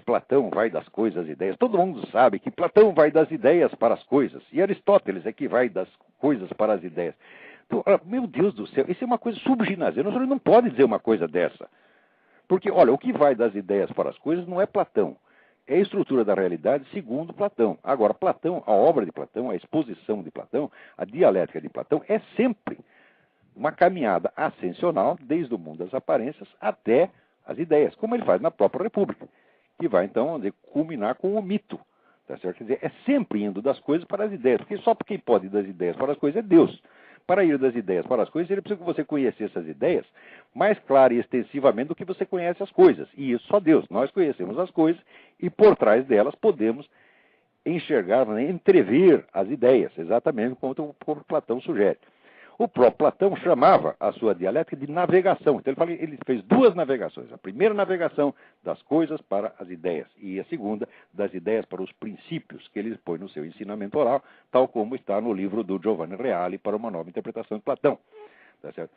Platão vai das coisas às ideias. Todo mundo sabe que Platão vai das ideias para as coisas, e Aristóteles é que vai das coisas para as ideias. Então, meu Deus do céu, isso é uma coisa subginasiana, você não pode dizer uma coisa dessa. Porque, olha, o que vai das ideias para as coisas não é Platão. É a estrutura da realidade segundo Platão. Agora, Platão, a obra de Platão, a exposição de Platão, a dialética de Platão é sempre uma caminhada ascensional, desde o mundo das aparências até as ideias, como ele faz na própria República, que vai, então, vamos dizer, culminar com o mito. Tá certo? Quer dizer, é sempre indo das coisas para as ideias, porque só quem pode ir das ideias para as coisas é Deus. Para ir das ideias para as coisas, ele precisa que você conhecesse essas ideias mais clara e extensivamente do que você conhece as coisas. E isso só Deus. Nós conhecemos as coisas e por trás delas podemos enxergar, entrever as ideias, exatamente como o Platão sugere. O próprio Platão chamava a sua dialética de navegação. Então ele fez duas navegações. A primeira navegação das coisas para as ideias e a segunda das ideias para os princípios que ele põe no seu ensinamento oral, tal como está no livro do Giovanni Reale para uma nova interpretação de Platão. Tá certo?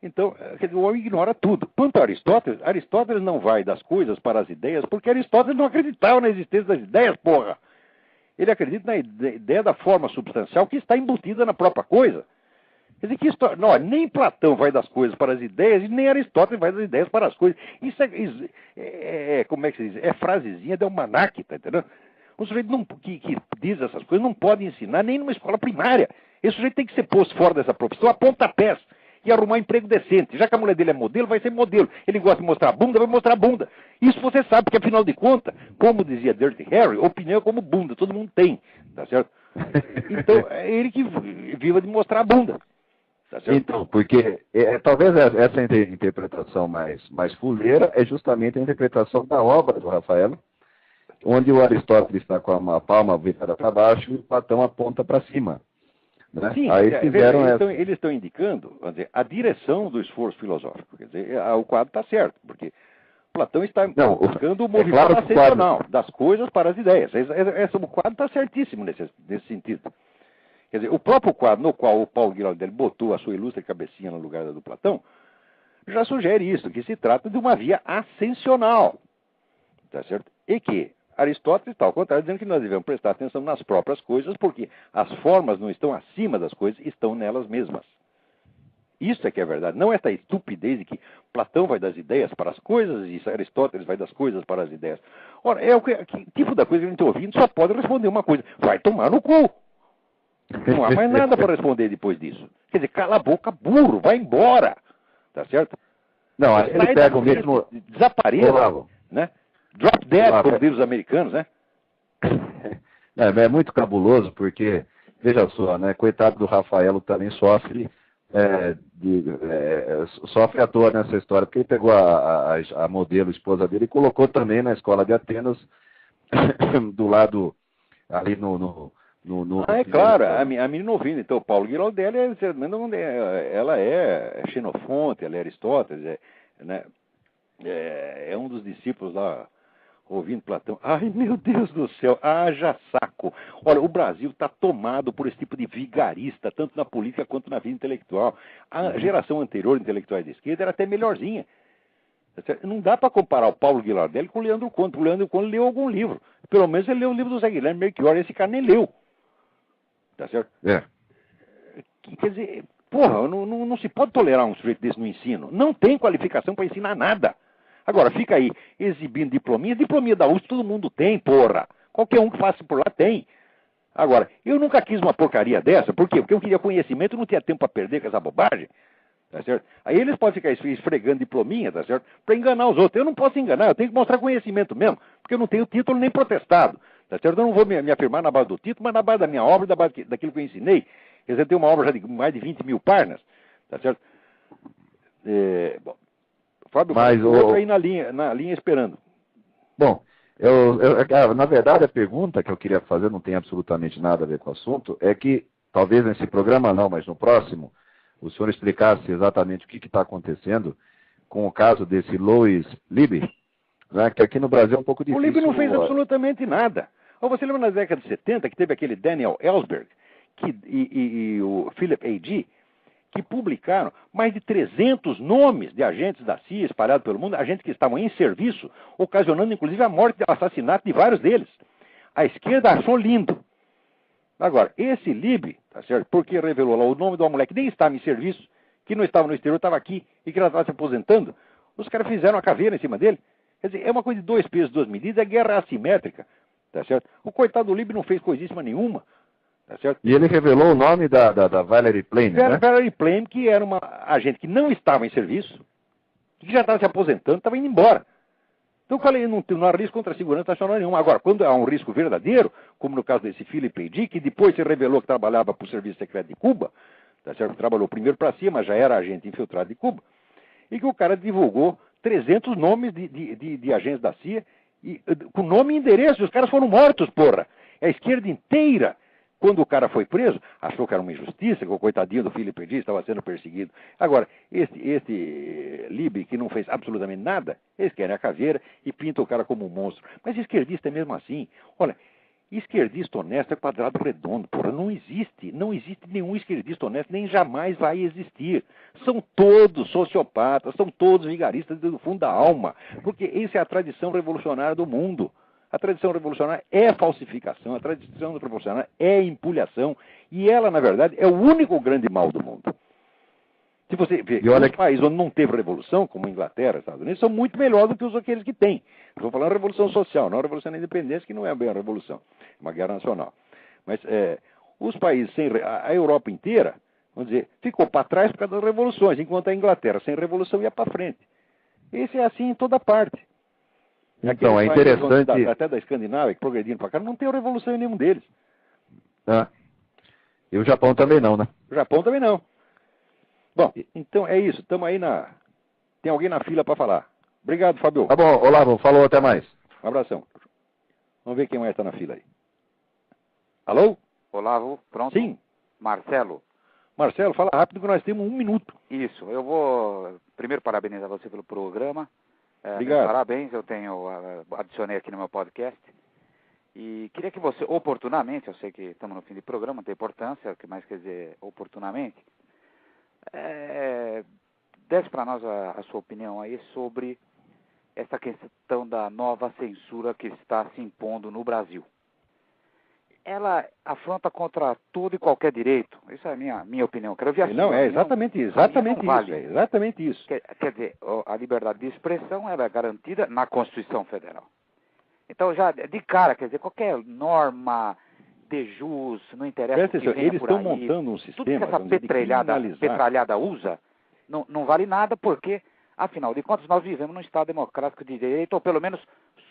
Então, o homem ignora tudo. Quanto a Aristóteles, Aristóteles não vai das coisas para as ideias porque Aristóteles não acreditava na existência das ideias, porra. Ele acredita na ideia da forma substancial que está embutida na própria coisa. Quer dizer que não, nem Platão vai das coisas para as ideias e nem Aristóteles vai das ideias para as coisas. Isso como é que se diz? É frasezinha de almanaque, tá entendendo? Um sujeito que diz essas coisas não pode ensinar nem numa escola primária. Esse sujeito tem que ser posto fora dessa profissão a pontapés e arrumar um emprego decente. Já que a mulher dele é modelo, vai ser modelo. Ele gosta de mostrar a bunda, vai mostrar a bunda. Isso você sabe, porque afinal de contas, como dizia Dirty Harry, opinião é como bunda, todo mundo tem, tá certo? Então, é ele que viva de mostrar a bunda. Tá certo?
Então, porque talvez essa interpretação mais fuleira é justamente a interpretação da obra do Rafael, onde o Aristóteles está com a palma virada para baixo e o Platão aponta para cima. Né?
Sim,
aí fizeram
eles estão indicando, vamos dizer, a direção do esforço filosófico. Quer dizer, o quadro está certo, porque Platão está buscando o movimento ascensional das coisas para as ideias. O quadro está certíssimo nesse sentido. Quer dizer, o próprio quadro no qual o Paulo Giraldelli botou a sua ilustre cabecinha no lugar da do Platão, já sugere isso, que se trata de uma via ascensional. Tá certo? E que Aristóteles está ao contrário, dizendo que nós devemos prestar atenção nas próprias coisas, porque as formas não estão acima das coisas, estão nelas mesmas. Isso é que é verdade. Não esta estupidez de que Platão vai das ideias para as coisas e Aristóteles vai das coisas para as ideias. Ora, que tipo da coisa que a gente está ouvindo só pode responder uma coisa: vai tomar no cu. Não há mais nada para responder depois disso. Quer dizer, cala a boca, burro, vai embora. Tá certo?
Não, ele pega o mesmo...
Desapareça, né? Drop dead, como dizem os americanos, né?
É muito cabuloso, porque, veja só, né? Coitado do Rafaelo também sofre à toa nessa história, porque ele pegou a modelo, esposa dele, e colocou também na escola de Atenas, do lado, ali
é claro, a menina ouvindo, então, Paulo Giraldelli, ela é Xenofonte, ela é Aristóteles, né? É um dos discípulos lá, ouvindo Platão. Ai, meu Deus do céu, haja saco. Olha, o Brasil está tomado por esse tipo de vigarista, tanto na política quanto na vida intelectual. A geração anterior, intelectuais de esquerda, era até melhorzinha. Não dá para comparar o Paulo Giraldelli com o Leandro Conte. O Leandro Conte leu algum livro. Pelo menos ele leu o livro do Zé Guilherme Melchior, esse cara nem leu. Tá certo? Quer dizer, porra, não se pode tolerar um sujeito desse no ensino. Não tem qualificação para ensinar nada. Agora, fica aí exibindo diplominha. Diplominha da USP todo mundo tem, porra. Qualquer um que faça por lá tem. Agora, eu nunca quis uma porcaria dessa. Por quê? Porque eu queria conhecimento, não tinha tempo para perder com essa bobagem. Tá certo? Aí eles podem ficar esfregando diplominha, tá certo? Para enganar os outros. Eu não posso enganar, eu tenho que mostrar conhecimento mesmo. Porque eu não tenho título nem protestado. Tá certo? Eu não vou me afirmar na base do título, mas na base da minha obra, da base daquilo que eu ensinei. Quer dizer, eu tenho uma obra já de mais de 20 mil páginas. Tá certo? Bom, Fábio, mas o outro aí na linha esperando.
Bom, na verdade a pergunta que eu queria fazer não tem absolutamente nada a ver com o assunto, é que, talvez nesse programa não, mas no próximo, o senhor explicasse exatamente o que está acontecendo com o caso desse Louis Liby, né, que aqui no Brasil é um pouco difícil.
O Liby não fez absolutamente nada. Ou você lembra na década de 70 que teve aquele Daniel Ellsberg e o Philip A.G., que publicaram mais de 300 nomes de agentes da CIA espalhados pelo mundo, agentes que estavam em serviço, ocasionando inclusive a morte e o assassinato de vários deles. A esquerda achou lindo. Agora, esse Liby, tá certo? Porque revelou lá o nome de uma mulher que nem estava em serviço, que não estava no exterior, estava aqui, e que ela estava se aposentando, os caras fizeram a caveira em cima dele. Quer dizer, é uma coisa de 2 pesos, 2 medidas, é guerra assimétrica, tá certo? O coitado do Liby não fez coisíssima nenhuma. Tá certo?
E ele revelou o nome da Valerie Plame, né?
Valerie Plame, que era uma agente que não estava em serviço, que já estava se aposentando, estava indo embora. Então eu falei, não há risco contra a segurança nacional nenhum. Agora, quando há um risco verdadeiro, como no caso desse Philip A.G., que depois se revelou que trabalhava para o Serviço Secreto de Cuba, tá certo? Trabalhou primeiro para si, mas já era agente infiltrado de Cuba, e que o cara divulgou 300 nomes de agentes da CIA, com nome e endereço, e os caras foram mortos, porra. É a esquerda inteira. Quando o cara foi preso, achou que era uma injustiça, que o coitadinho do Philip A.G. estava sendo perseguido. Agora, este Liby, que não fez absolutamente nada, eles querem a caveira e pintam o cara como um monstro. Mas esquerdista é mesmo assim. Olha, esquerdista honesto é quadrado redondo, porra. Não existe nenhum esquerdista honesto, nem jamais vai existir. São todos sociopatas, são todos vigaristas do fundo da alma, porque essa é a tradição revolucionária do mundo. A tradição revolucionária é falsificação, a tradição revolucionária é empulhação, e ela, na verdade, é o único grande mal do mundo. Se você vê, os países onde não teve revolução, como Inglaterra, Estados Unidos, são muito melhores do que aqueles que têm. Estou falando revolução social, não revolução da independência, que não é bem a revolução, é uma guerra nacional. Mas os países, a Europa inteira, vamos dizer, ficou para trás por causa das revoluções, enquanto a Inglaterra, sem revolução, ia para frente. Esse é assim em toda parte.
Então, é interessante...
Até da Escandinávia, que progrediram para cá, não tem revolução em nenhum deles.
E o Japão também não, né?
O Japão também não. Bom, então é isso. Estamos aí na... Tem alguém na fila para falar. Obrigado, Fábio.
Tá bom, Olavo, falou, até mais.
Um abração. Vamos ver quem mais está na fila aí. Alô?
Olavo, pronto?
Sim.
Marcelo.
Marcelo, fala rápido que nós temos 1 minuto.
Isso, eu vou primeiro parabenizar você pelo programa.
Obrigado.
Parabéns, adicionei aqui no meu podcast. E queria que você, oportunamente, eu sei que estamos no fim de programa, não tem importância, o que mais quer dizer oportunamente, desse para nós a sua opinião aí sobre essa questão da nova censura que está se impondo no Brasil. Ela afronta contra todo e qualquer direito. Isso é a minha opinião. Quero ver
Não, é exatamente isso.
Vale.
É exatamente isso.
Quer dizer, a liberdade de expressão ela é garantida na Constituição Federal. Então, já de cara, quer dizer, qualquer norma de jus, não interessa o que venha
eles
por
estão
aí,
montando um sistema...
Tudo que essa petralhada usa, não vale nada porque, afinal de contas, nós vivemos num Estado democrático de direito, ou pelo menos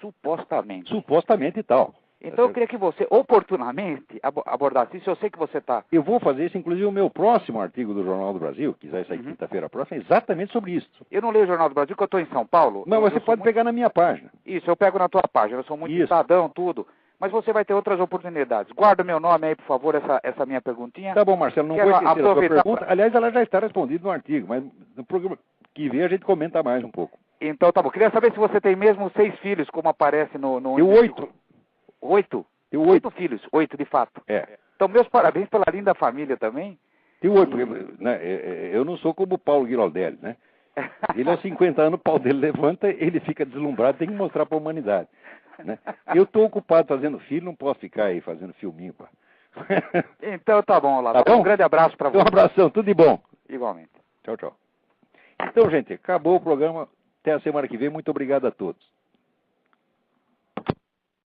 supostamente.
Supostamente e tal.
Então eu queria que você, oportunamente, abordasse isso. Eu sei que você está...
Eu vou fazer isso, inclusive, o meu próximo artigo do Jornal do Brasil, que vai sair quinta-feira próxima, é exatamente sobre isso.
Eu não leio o Jornal do Brasil, porque eu estou em São Paulo.
Não, você pode pegar na minha página.
Isso, eu pego na tua página. Eu sou muito cidadão, tudo. Mas você vai ter outras oportunidades. Guarda o meu nome aí, por favor, essa minha perguntinha.
Tá bom, Marcelo, não vou esquecer a sua pergunta. Aliás, ela já está respondida no artigo, mas no programa que vem a gente comenta mais um pouco.
Então, tá bom. Queria saber se você tem mesmo 6 filhos, como aparece no...
Eu 8.
8?
Tenho 8
filhos, 8 de fato.
É.
Então, meus parabéns pela linda família também.
Tenho 8, porque né, eu não sou como o Paulo Giraldelli, né? Ele aos 50 anos, o pau dele levanta, ele fica deslumbrado, tem que mostrar para a humanidade. Né? Eu estou ocupado fazendo filho, não posso ficar aí fazendo filminho. Pá.
Então tá bom, Olavo.
Tá bom?
Um grande abraço para você.
Um abração, tudo de bom.
Igualmente.
Tchau, tchau. Então, gente, acabou o programa. Até a semana que vem. Muito obrigado a todos.